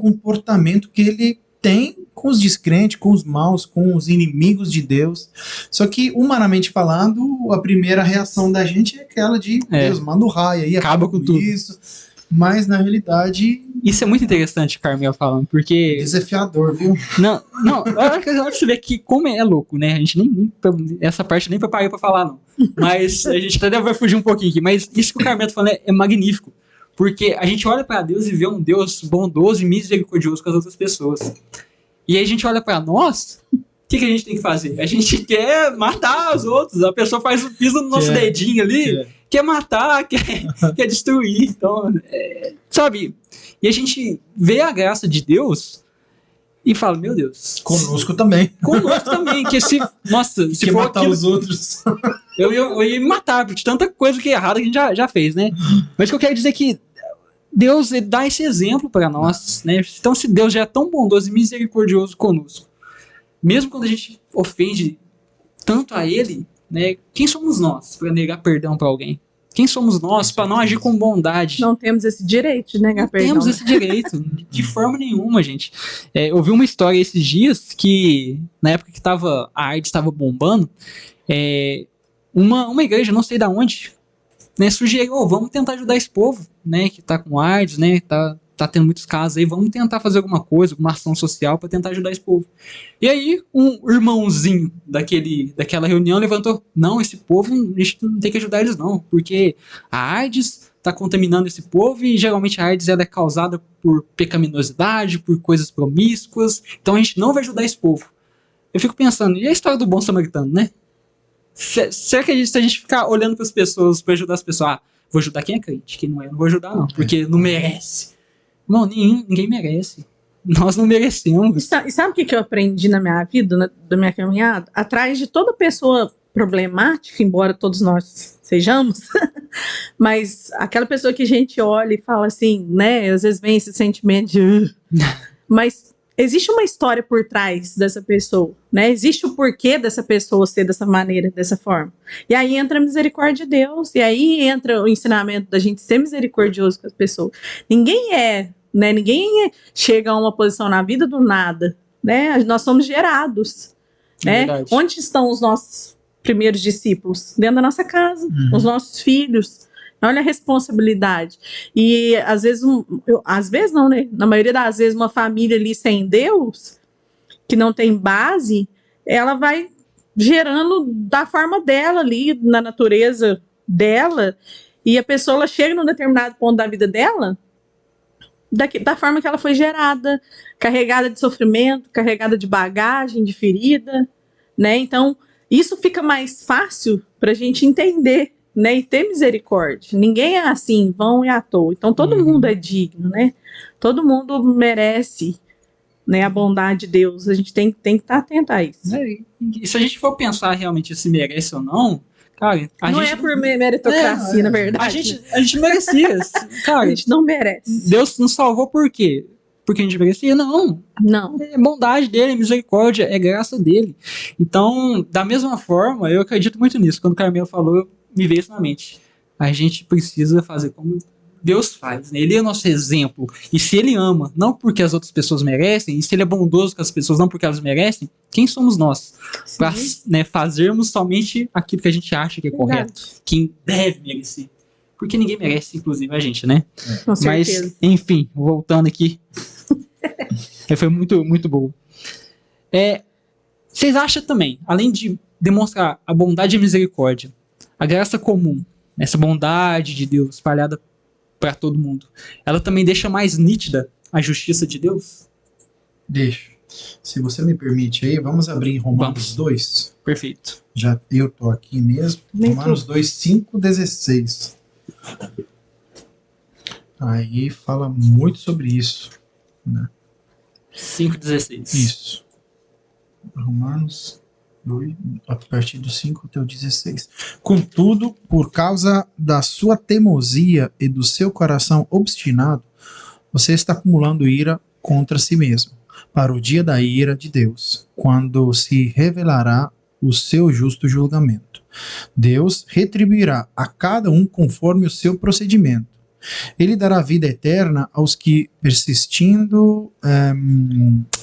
comportamento que Ele tem com os descrentes, com os maus, com os inimigos de Deus. Só que, humanamente falando, a primeira reação da gente é aquela de Deus, manda o raio aí, acaba com tudo. Isso. Mas, na realidade... Isso é muito interessante, Carmel falando, porque... Desafiador, viu? Não, olha que você vê que como é louco, né? A gente nem essa parte nem preparei pra falar, não. Mas a gente até vai fugir um pouquinho aqui. Mas isso que o Carmel tá falando é magnífico. Porque a gente olha pra Deus e vê um Deus bondoso e misericordioso com as outras pessoas. E aí a gente olha pra nós, o que a gente tem que fazer? A gente quer matar os outros. A pessoa faz o piso no nosso dedinho ali, quer matar, quer destruir. Então, sabe? E a gente vê a graça de Deus e fala, meu Deus. Conosco também. Conosco também. Que se for matar os outros. Eu ia me matar, porque tanta coisa que é errada que a gente já fez, né? Mas o que eu quero dizer é que Deus dá esse exemplo para nós, né? Então, se Deus já é tão bondoso e misericordioso conosco, mesmo quando a gente ofende tanto a Ele, né? Quem somos nós para negar perdão para alguém? Quem somos nós para não agir com bondade? Não temos esse direito de negar perdão. Não temos esse direito, de forma nenhuma, gente. Eu vi uma história esses dias que, na época que a AIDS estava bombando, uma igreja, não sei de onde, né, sugeriu, vamos tentar ajudar esse povo, né, que tá com AIDS, né, tá tendo muitos casos aí, vamos tentar fazer alguma coisa, alguma ação social para tentar ajudar esse povo. E aí, um irmãozinho daquela reunião levantou, não, esse povo, a gente não tem que ajudar eles não, porque a AIDS tá contaminando esse povo e geralmente a AIDS ela é causada por pecaminosidade, por coisas promíscuas, então a gente não vai ajudar esse povo. Eu fico pensando, e a história do bom samaritano, né? Será que se a gente ficar olhando para as pessoas, para ajudar as pessoas, vou ajudar quem é crente, quem não é, não vou ajudar não, porque não merece. Irmão, ninguém merece. Nós não merecemos. E sabe o que eu aprendi na minha vida, da minha caminhada? Atrás de toda pessoa problemática, embora todos nós sejamos, mas aquela pessoa que a gente olha e fala assim, né, às vezes vem esse sentimento de... mas existe uma história por trás dessa pessoa, né? Existe o porquê dessa pessoa ser dessa maneira, dessa forma. E aí entra a misericórdia de Deus, e aí entra o ensinamento da gente ser misericordioso com as pessoas. Ninguém chega a uma posição na vida do nada, né? Nós somos gerados, né? Onde estão os nossos primeiros discípulos? Dentro da nossa casa, os nossos filhos. Olha a responsabilidade. E às vezes, às vezes não, né? Na maioria das vezes, uma família ali sem Deus, que não tem base, ela vai gerando da forma dela ali, na natureza dela, e a pessoa ela chega num determinado ponto da vida dela, da forma que ela foi gerada, carregada de sofrimento, carregada de bagagem, de ferida, né? Então, isso fica mais fácil para a gente entender, né, e ter misericórdia. Ninguém é assim, vão e à toa. Então todo mundo é digno, né? Todo mundo merece, né, a bondade de Deus. A gente tem que estar atento a isso. E se a gente for pensar realmente se merece ou não, cara, Não é por meritocracia, na verdade. A gente merecia. Cara, A gente não merece. Deus nos salvou por quê? Porque a gente merecia? Não. Não. É bondade dele, é misericórdia, é graça dele. Então, da mesma forma, eu acredito muito nisso. Quando o Carmelo falou, me veio isso na mente. A gente precisa fazer como Deus faz, né? Ele é o nosso exemplo. E se ele ama, não porque as outras pessoas merecem, e se ele é bondoso com as pessoas, não porque elas merecem, quem somos nós? Para, né, fazermos somente aquilo que a gente acha que é correto. Quem deve merecer. Porque ninguém merece, inclusive a gente, né? Com certeza. Mas, enfim, voltando aqui. Foi muito, muito boa. Vocês acham também, além de demonstrar a bondade e a misericórdia, a graça comum, essa bondade de Deus espalhada para todo mundo, ela também deixa mais nítida a justiça de Deus? Deixa. Se você me permite aí, vamos abrir em Romanos 2. Perfeito. Já eu tô aqui mesmo. Romanos 2, 5, 16. Aí fala muito sobre isso, né? 5,16. Isso. Romanos 2, a partir do 5 até o 16. Contudo, por causa da sua teimosia e do seu coração obstinado, você está acumulando ira contra si mesmo, para o dia da ira de Deus, quando se revelará o seu justo julgamento. Deus retribuirá a cada um conforme o seu procedimento. Ele dará vida eterna aos que, persistindo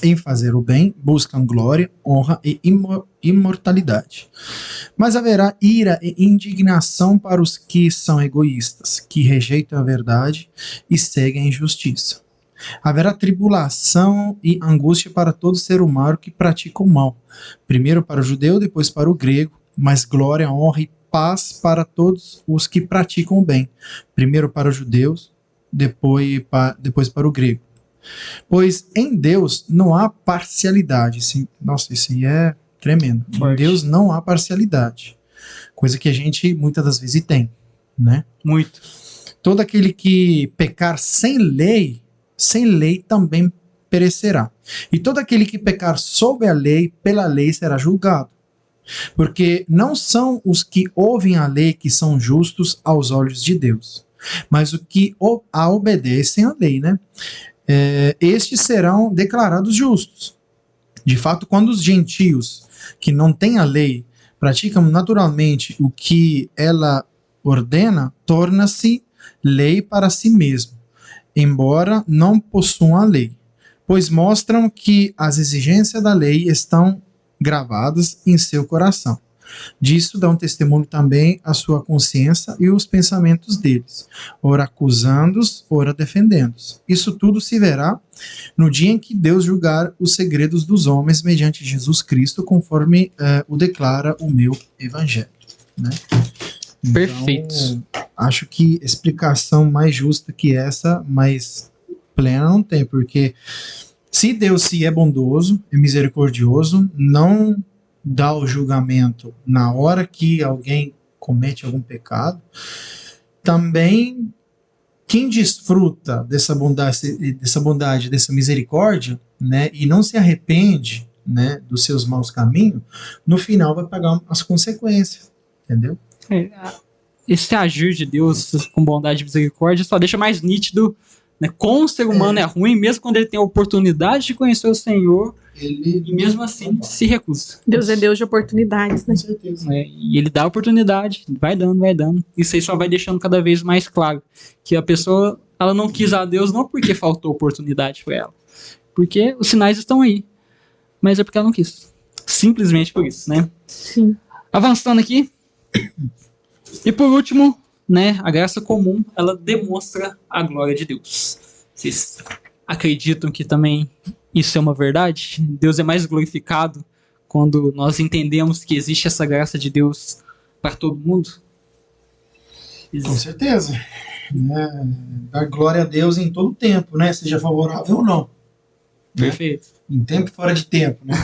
em fazer o bem, buscam glória, honra e imortalidade. Mas haverá ira e indignação para os que são egoístas, que rejeitam a verdade e seguem a injustiça. Haverá tribulação e angústia para todo ser humano que pratica o mal, primeiro para o judeu, depois para o grego, mas glória, honra e paz para todos os que praticam o bem, primeiro para os judeus, depois para o grego. Pois em Deus não há parcialidade. Nossa, isso aí é tremendo. Em Deus não há parcialidade, coisa que a gente muitas das vezes tem, né? Muito. Todo aquele que pecar sem lei também perecerá. E todo aquele que pecar sob a lei, pela lei será julgado. Porque não são os que ouvem a lei que são justos aos olhos de Deus, mas os que a obedecem à lei, né? Estes serão declarados justos. De fato, quando os gentios que não têm a lei praticam naturalmente o que ela ordena, torna-se lei para si mesmo, embora não possuam a lei, pois mostram que as exigências da lei estão gravadas em seu coração. Disso dão testemunho também a sua consciência e os pensamentos deles, ora acusando-os, ora defendendo-os. Isso tudo se verá no dia em que Deus julgar os segredos dos homens mediante Jesus Cristo, conforme o declara o meu evangelho, né? Então, perfeito. Acho que explicação mais justa que essa, mais plena, não tem, porque se Deus se é bondoso e misericordioso, não dá o julgamento na hora que alguém comete algum pecado, também quem desfruta dessa bondade, dessa misericórdia, né, e não se arrepende, né, dos seus maus caminhos, no final vai pagar as consequências, entendeu? Esse agir de Deus com bondade e misericórdia só deixa mais nítido, né, como o ser humano é ruim, mesmo quando ele tem a oportunidade de conhecer o Senhor, e mesmo assim se recusa. Deus é Deus de oportunidades, né? Com certeza. E ele dá oportunidade, vai dando. Isso aí só vai deixando cada vez mais claro que a pessoa, ela não quis a Deus não porque faltou oportunidade para ela, porque os sinais estão aí, mas é porque ela não quis. Simplesmente por isso, né? Sim. Avançando aqui. E por último, né, a graça comum, ela demonstra a glória de Deus. Vocês acreditam que também isso é uma verdade? Deus é mais glorificado quando nós entendemos que existe essa graça de Deus para todo mundo? Com certeza. Dar glória a Deus em todo tempo, né? Seja favorável ou não. Perfeito. Em tempo e fora de tempo, né?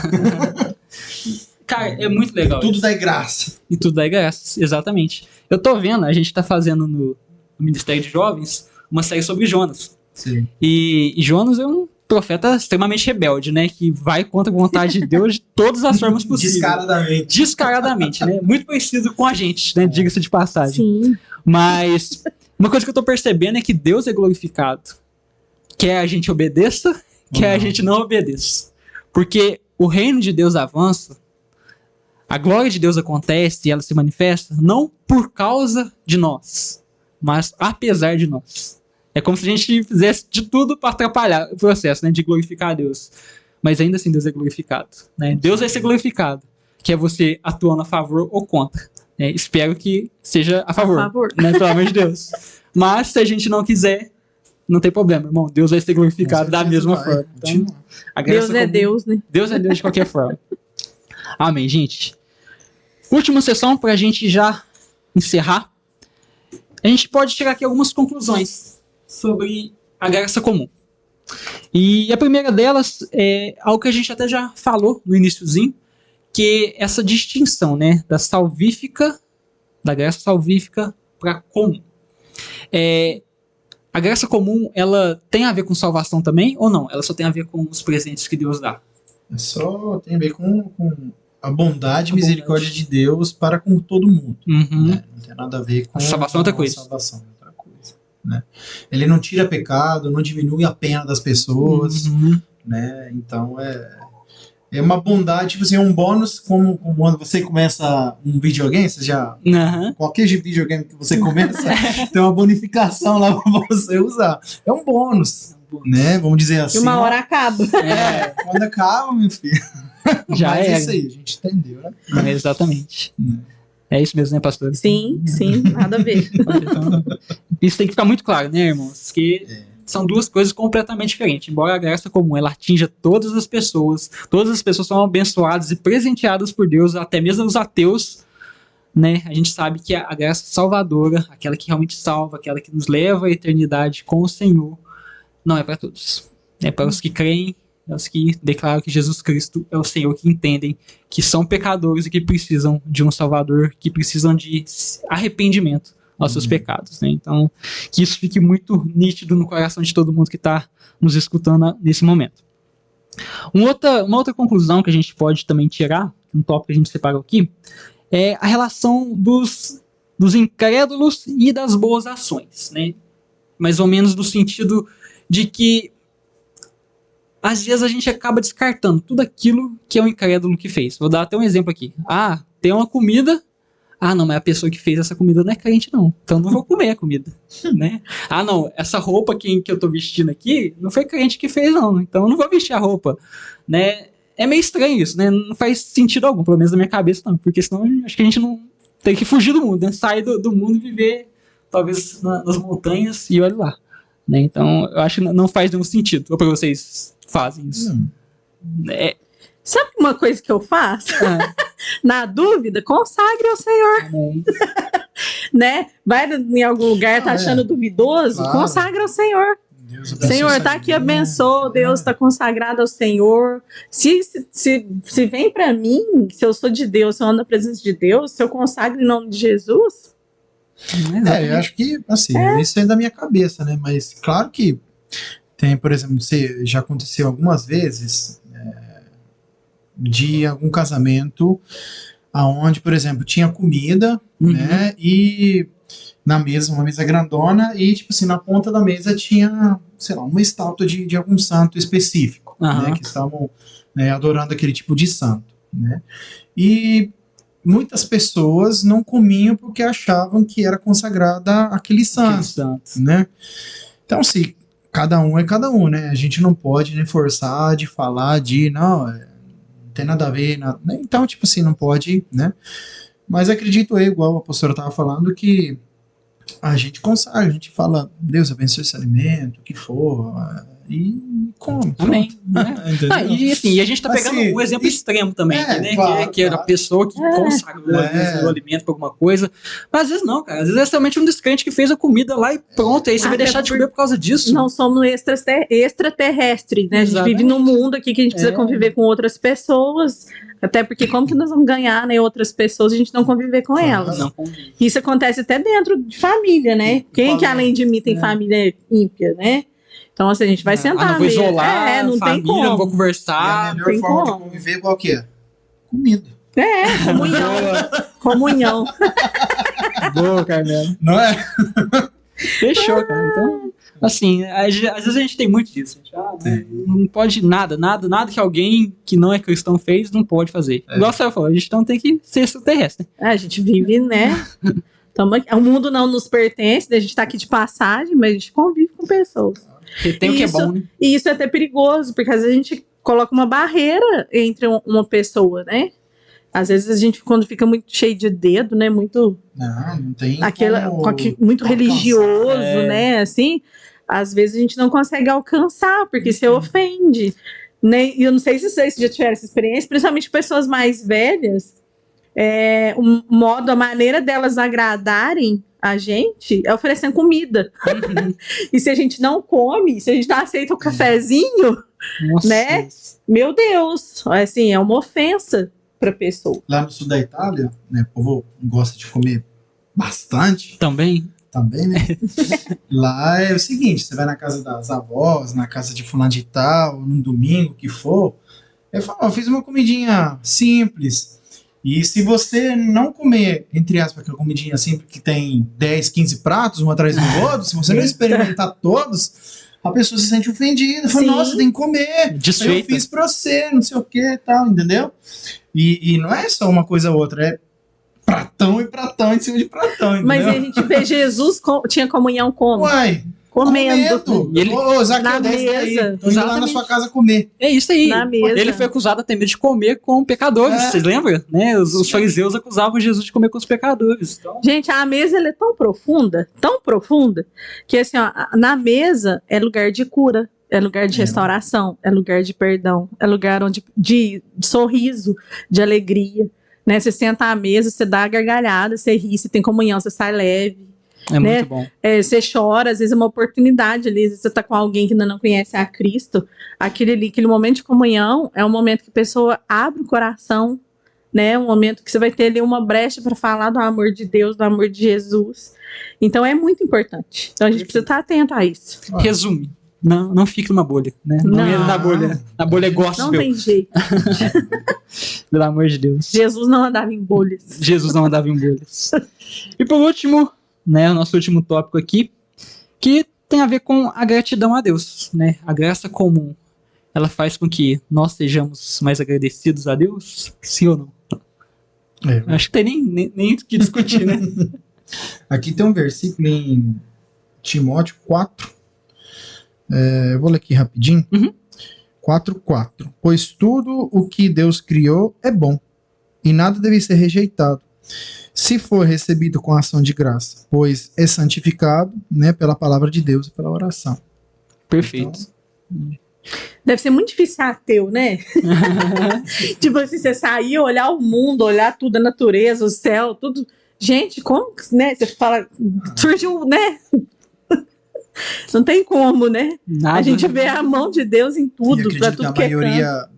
Cara, é muito legal. Tudo isso. dá graça. E tudo dá graça, exatamente. Eu tô vendo, a gente tá fazendo no Ministério de Jovens uma série sobre Jonas. Sim. E Jonas é um profeta extremamente rebelde, né? Que vai contra a vontade de Deus de todas as formas possíveis. Descaradamente. Descaradamente, né? Muito parecido com a gente, né? Diga-se de passagem. Sim. Mas uma coisa que eu tô percebendo é que Deus é glorificado. Quer a gente obedeça, quer a gente não obedeça. Porque o reino de Deus avança, a glória de Deus acontece e ela se manifesta não por causa de nós, mas apesar de nós. É como se a gente fizesse de tudo para atrapalhar o processo, né, de glorificar a Deus. Mas ainda assim Deus é glorificado. Né? Deus vai ser glorificado, que é você atuando a favor ou contra. Né? Espero que seja a favor. Né, pelo amor de Deus. Mas se a gente não quiser, não tem problema, irmão. Deus vai ser glorificado da mesma forma. Então, a graça Deus é Deus, né? Deus é Deus de qualquer forma. Amém, gente. Última sessão para a gente já encerrar. A gente pode tirar aqui algumas conclusões sobre a graça comum. E a primeira delas é algo que a gente até já falou no iniciozinho, que é essa distinção, né, da graça salvífica para comum. A graça comum, ela tem a ver com salvação também ou não? Ela só tem a ver com os presentes que Deus dá? Só tem a ver com a bondade e misericórdia de Deus para com todo mundo. Uhum. Né? Não tem nada a ver com a salvação é outra coisa. Salvação é outra coisa, né? Ele não tira pecado, não diminui a pena das pessoas. Uhum. Né? Então é uma bondade, tipo assim, é um bônus, como quando você começa um videogame, você já. Uhum. Qualquer videogame que você começa, tem uma bonificação lá pra você usar. É um bônus, né? Vamos dizer assim. E uma hora acaba. Quando acaba, meu filho. Já Mas é isso aí, a gente entendeu, né? Exatamente. É isso mesmo, né, pastor? Sim, nada a ver. Então, isso tem que ficar muito claro, né, irmãos? Que são duas coisas completamente diferentes. Embora a graça comum ela atinja todas as pessoas são abençoadas e presenteadas por Deus, até mesmo os ateus, né? A gente sabe que a graça salvadora, aquela que realmente salva, aquela que nos leva à eternidade com o Senhor, não é para todos. É para os que creem, é os que declaram que Jesus Cristo é o Senhor, que entendem que são pecadores e que precisam de um Salvador, que precisam de arrependimento aos seus pecados, né? Então, que isso fique muito nítido no coração de todo mundo que está nos escutando nesse momento. Uma outra conclusão que a gente pode também tirar, um tópico que a gente separou aqui, é a relação dos incrédulos e das boas ações, né? Mais ou menos no sentido de que às vezes a gente acaba descartando tudo aquilo que é o incrédulo que fez. Vou dar até um exemplo aqui. Tem uma comida. Não, mas a pessoa que fez essa comida não é crente, não. Então não vou comer a comida, né? Não, essa roupa que eu tô vestindo aqui não foi crente que fez, não. Então eu não vou vestir a roupa, né? É meio estranho isso, né? Não faz sentido algum, pelo menos na minha cabeça, não. Porque senão acho que a gente não tem que fugir do mundo, né? Sair do mundo e viver, talvez, nas montanhas e olha lá. Né? Então eu acho que não faz nenhum sentido. Ou pra vocês fazem isso? Sabe uma coisa que eu faço? Na dúvida, consagre ao Senhor. Né? Vai em algum lugar, tá achando duvidoso? Claro. Consagra ao Senhor. Senhor, tá aqui, abençoa. Deus tá consagrado ao Senhor. Se vem pra mim, se eu sou de Deus, se eu ando na presença de Deus, se eu consagro em nome de Jesus. Eu acho que, assim, isso é da minha cabeça, né? Mas claro que tem, por exemplo, já aconteceu algumas vezes de algum casamento aonde, por exemplo, tinha comida, né, e na mesa, uma mesa grandona, e tipo assim, na ponta da mesa tinha, sei lá, uma estátua de algum santo específico, né, que estavam, né, adorando aquele tipo de santo, né, e muitas pessoas não comiam porque achavam que era consagrada aquele santo, né, então assim, cada um é cada um, né, a gente não pode, né, forçar de falar não tem nada a ver, então, tipo assim, não pode, né? Mas acredito eu, igual a pastora estava falando, que a gente consagra, a gente fala, Deus abençoe esse alimento, o que for, e Como? Amém. Né? Entendeu? E assim, a gente tá pegando Assim, um exemplo extremo também, né? claro, que era a pessoa que consagrou às vezes, o alimento pra alguma coisa. Mas às vezes não, cara. Às vezes é somente um descrente que fez a comida lá e pronto. Aí você vai deixar de comer por causa disso. Não somos extraterrestres, né? Exatamente. A gente vive num mundo aqui que a gente precisa conviver com outras pessoas. Até porque como que nós vamos ganhar, né, outras pessoas se a gente não conviver com elas? Não. Isso acontece até dentro de família, né? Quem que além de mim tem família ímpia, né? Então, assim, a gente vai sentar não vou isolar, não família, tem como. não vou E a conversar. melhor tem forma como. de conviver qual que é? Comida. Comunhão. Boa, Carmelo. Não é? Fechou, cara. Então, assim, às vezes a gente tem muito disso. Não pode nada que alguém que não é cristão fez, não pode fazer. Igual você falou, a gente não tem que ser extraterrestre. A gente vive, né? O mundo não nos pertence, a gente tá aqui de passagem, mas a gente convive com pessoas. Porque tem o que é bom, né? E isso é até perigoso, porque às vezes a gente coloca uma barreira entre uma pessoa, né? Às vezes a gente, quando fica muito cheio de dedo, né? Muito. Não tem. Muito religioso, É. né? Assim, às vezes a gente não consegue alcançar, porque você ofende. Né? E eu não sei se vocês já tiveram essa experiência, principalmente pessoas mais velhas. A maneira delas agradarem a gente é oferecendo comida. E se a gente não come, se a gente não aceita o cafezinho, Nossa. né? Meu Deus, assim, é uma ofensa para pessoa. Lá no sul da Itália, né, o povo gosta de comer bastante Também. né? Lá é o seguinte, você vai na casa das avós, na casa de fulano de tal, num domingo, que for, eu fiz uma comidinha simples. E se você não comer, entre aspas, aquela comidinha simples que tem 10, 15 pratos, um atrás do outro, se você não experimentar todos, a pessoa se sente ofendida. Fala, nossa, tem que comer. Desfeita. Eu fiz pra você, não sei o que e tal, entendeu? E não é só uma coisa ou outra, é pratão e pratão em cima de pratão, entendeu? Mas a gente vê Jesus tinha comunhão como? Uai, Comendo. E ele- Ô, Zaqueu, na desce daí. mesa. Tô indo lá na Exatamente. sua casa comer. É isso aí. Na mesa. Ele foi acusado até mesmo de comer com pecadores. É. Vocês lembram? Né? Os fariseus acusavam Jesus de comer com os pecadores. Então, Gente, a mesa ela é tão profunda, que assim, ó, na mesa é lugar de cura, é lugar de restauração, é lugar de perdão, é lugar de sorriso, de alegria. Né? Você senta à mesa, você dá a gargalhada, você ri, você tem comunhão, você sai leve. é Né? muito bom. Você chora, às vezes é uma oportunidade ali, às vezes você tá com alguém que ainda não conhece a Cristo, aquele momento de comunhão é um momento que a pessoa abre o coração, né? Um momento que você vai ter ali uma brecha para falar do amor de Deus, do amor de Jesus. Então é muito importante. Então a gente precisa estar atento a isso. Resume. Não fique numa bolha, né? Não Não. entre na bolha. Na bolha é Não gospel. tem jeito. Pelo amor de Deus. Jesus não andava em bolhas. Jesus não andava em bolhas. E por último, né, o nosso último tópico aqui, que tem a ver com a gratidão a Deus, né? A graça comum, ela faz com que nós sejamos mais agradecidos a Deus? Sim ou não? Acho que tem nem o que discutir, né? Aqui tem um versículo em Timóteo 4. Eu vou ler aqui rapidinho. 4:4. Pois tudo o que Deus criou é bom, e nada deve ser rejeitado, se for recebido com ação de graça, pois é santificado, né, pela palavra de Deus e pela oração. Perfeito. Deve ser muito difícil ser ateu, né? Tipo assim, você sair, olhar o mundo, olhar tudo, a natureza, o céu, tudo. Gente, como, né? Você fala, surgiu, né? Não tem como, né? Nada. A gente vê a mão de Deus em E tudo, acredito pra que tudo a que é canto. maioria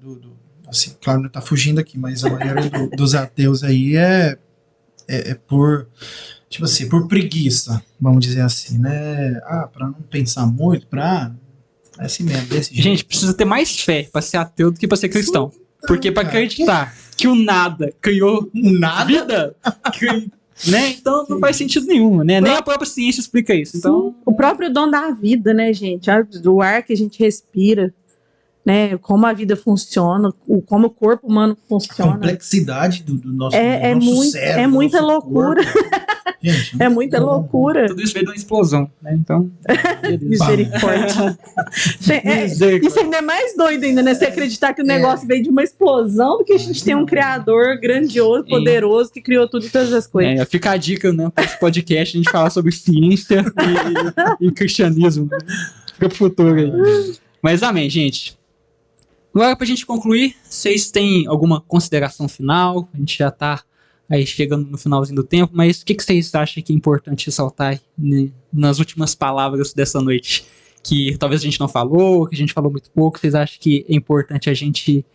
assim, claro, não tá fugindo aqui, mas a maioria dos ateus aí é por, tipo assim, por preguiça, vamos dizer assim, né? Pra não pensar muito, é assim mesmo, desse jeito. Gente, precisa ter mais fé pra ser ateu do que pra ser cristão. Porque pra cara. acreditar que o nada criou Nada. vida, né? Então não faz sentido nenhum, né? Nem a própria ciência explica isso. Então, O próprio dom da vida, né, gente? Do ar que a gente respira, né? Como a vida funciona, como o corpo humano A funciona. complexidade do nosso, É do nosso muito- cérebro, é do muita nosso loucura. corpo. Gente, É muita loucura. tudo isso veio de uma explosão, né? Então, Misericórdia. Misericórdia. Isso ainda é mais doido ainda, né? Você acreditar que o negócio veio de uma explosão do que a gente tem um criador grandioso, poderoso, que criou tudo e todas as coisas. Fica a dica, né? Para esse podcast a gente falar sobre ciência e cristianismo. Né? Fica pro futuro aí. Mas amém, gente. Agora, pra gente concluir, vocês têm alguma consideração final? A gente já tá aí chegando no finalzinho do tempo, mas o que vocês acham que é importante ressaltar aí, né, nas últimas palavras dessa noite? Que talvez a gente não falou, que a gente falou muito pouco, vocês acham que é importante a gente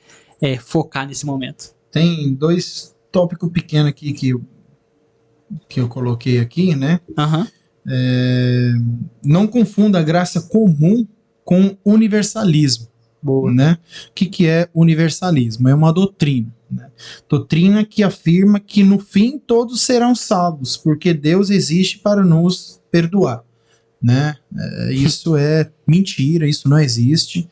focar nesse momento? Tem 2 tópicos pequenos aqui que eu coloquei aqui, né? Aham. Não confunda a graça comum com universalismo. Boa. Né? O que é universalismo? É uma doutrina. Né? Doutrina que afirma que no fim todos serão salvos, porque Deus existe para nos perdoar. Né? Isso é mentira, isso não existe.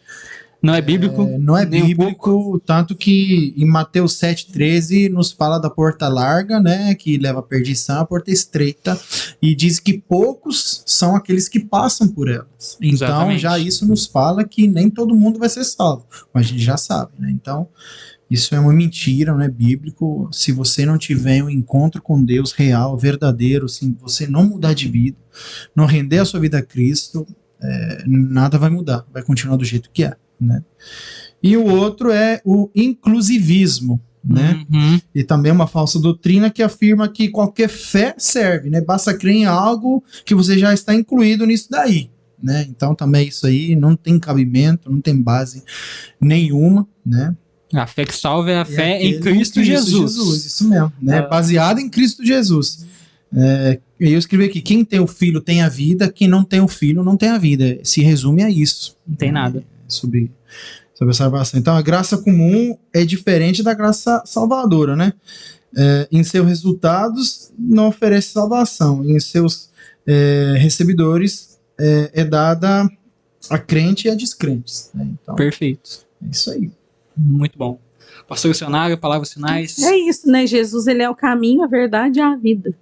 Não é bíblico? Não é nem um bíblico, pouco. tanto que em Mateus 7,13 nos fala da porta larga, né, que leva à perdição, a porta estreita, e diz que poucos são aqueles que passam por elas. Então, Exatamente. já isso nos fala que nem todo mundo vai ser salvo, mas a gente já sabe, né? Então, isso é uma mentira, não é bíblico. Se você não tiver um encontro com Deus real, verdadeiro, se você não mudar de vida, não render a sua vida a Cristo, nada vai mudar, vai continuar do jeito que é. Né? E o outro é o inclusivismo, né? Uhum. E também uma falsa doutrina que afirma que qualquer fé serve, né? Basta crer em algo que você já está incluído nisso daí, né? Então também isso aí não tem cabimento, não tem base nenhuma, né? A fé que salva é a fé aquele em Cristo Jesus. Isso mesmo, né? Baseado em Cristo Jesus. Eu escrevi aqui, quem tem o filho tem a vida, quem não tem o filho não tem a vida. Se resume a isso. Não tem nada. Sobre a salvação. Então, a graça comum é diferente da graça salvadora, né? Em seus resultados, não oferece salvação. Em seus recebedores, é dada a crente e a descrentes. Né? Então, Perfeito. é isso aí. Muito bom. Pastor Missionário, palavras finais. É isso, né? Jesus, ele é o caminho, a verdade e a vida.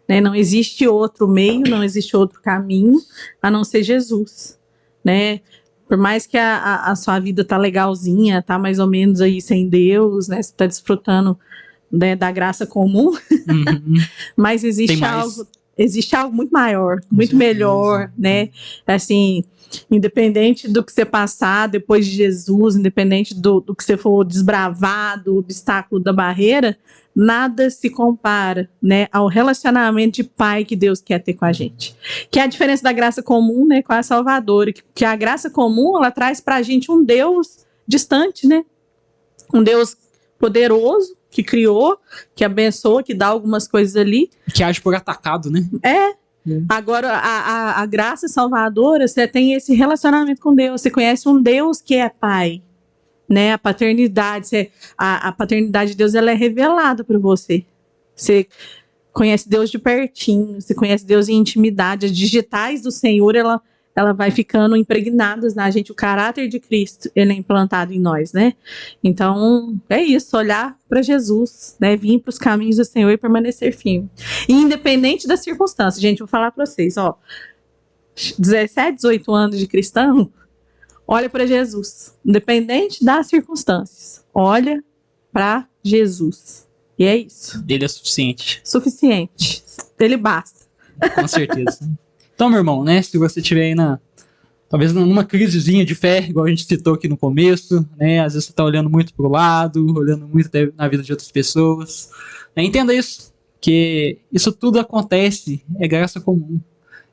Né? Não existe outro meio, não existe outro caminho, a não ser Jesus. Né? Por mais que a sua vida tá legalzinha, tá mais ou menos aí sem Deus, né? Você tá desfrutando, né, da graça comum, Uhum. mas existe algo muito maior, muito melhor, né? Assim, independente do que você passar depois de Jesus, independente do que você for desbravar, do obstáculo da barreira, nada se compara, né, ao relacionamento de pai que Deus quer ter com a gente. Que é a diferença da graça comum, né, com a salvadora. Que a graça comum, ela traz pra gente um Deus distante, né? Um Deus poderoso, que criou, que abençoa, que dá algumas coisas ali. Que age por atacado, né? Agora, a graça salvadora, você tem esse relacionamento com Deus, você conhece um Deus que é pai, né? A paternidade, a paternidade de Deus, ela é revelada para você. Você conhece Deus de pertinho, você conhece Deus em intimidade. As digitais do Senhor, ela vai ficando impregnadas na gente. O caráter de Cristo, ele é implantado em nós, né? Então, é isso, olhar para Jesus, né? Vir para os caminhos do Senhor e permanecer firme. E independente das circunstâncias, gente, vou falar para vocês, ó. 17, 18 anos de cristão, olha para Jesus. Independente das circunstâncias, olha para Jesus. E é isso. Ele é suficiente. Suficiente. Ele basta. Com certeza. Então, meu irmão, né? Se você estiver aí talvez numa crisezinha de fé, igual a gente citou aqui no começo, né? Às vezes você está olhando muito pro lado, olhando muito na vida de outras pessoas. Né? Entenda isso, que isso tudo acontece, é graça comum.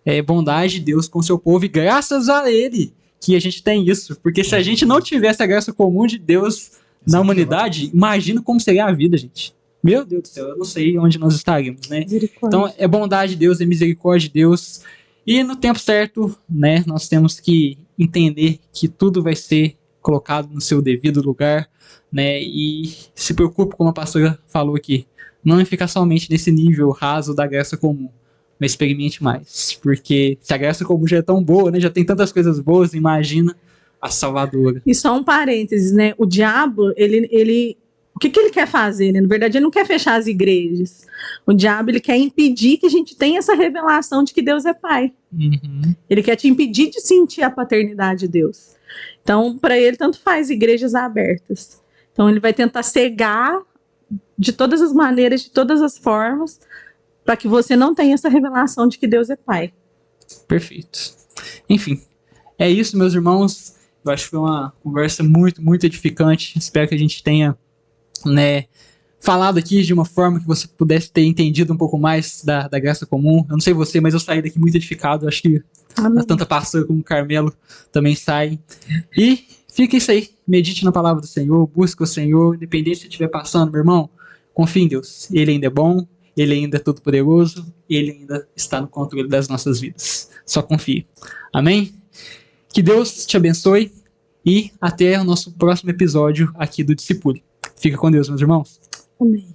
É bondade de Deus com o seu povo, e graças a Ele que a gente tem isso. Porque se a gente não tivesse a graça comum de Deus na humanidade, imagina como seria a vida, gente. Meu Deus do céu, eu não sei onde nós estaríamos, né? Então, é bondade de Deus, é misericórdia de Deus. E no tempo certo, né, nós temos que entender que tudo vai ser colocado no seu devido lugar, né? E se preocupe, como a pastora falou aqui, não em ficar somente nesse nível raso da graça comum, mas experimente mais. Porque se a graça comum já é tão boa, né, já tem tantas coisas boas, imagina a salvadora. E só um parênteses, né? O diabo, ele o que ele quer fazer, né? Na verdade, ele não quer fechar as igrejas. O diabo, ele quer impedir que a gente tenha essa revelação de que Deus é pai. Uhum. Ele quer te impedir de sentir a paternidade de Deus. Então, para ele, tanto faz igrejas abertas. Então, ele vai tentar cegar de todas as maneiras, de todas as formas, para que você não tenha essa revelação de que Deus é pai. Perfeito. Enfim, é isso, meus irmãos. Eu acho que foi uma conversa muito, muito edificante. Espero que a gente tenha, né, falado aqui de uma forma que você pudesse ter entendido um pouco mais da graça comum. Eu não sei você, mas eu saí daqui muito edificado. Eu acho que tanto a pastora como o Carmelo também saem. E fica isso aí. Medite na palavra do Senhor, busque o Senhor, independente se estiver passando, meu irmão. Confie em Deus. Ele ainda é bom, Ele ainda é todo poderoso, Ele ainda está no controle das nossas vidas. Só confie. Amém? Que Deus te abençoe e até o nosso próximo episódio aqui do Discipule. Fica com Deus, meus irmãos. Amém.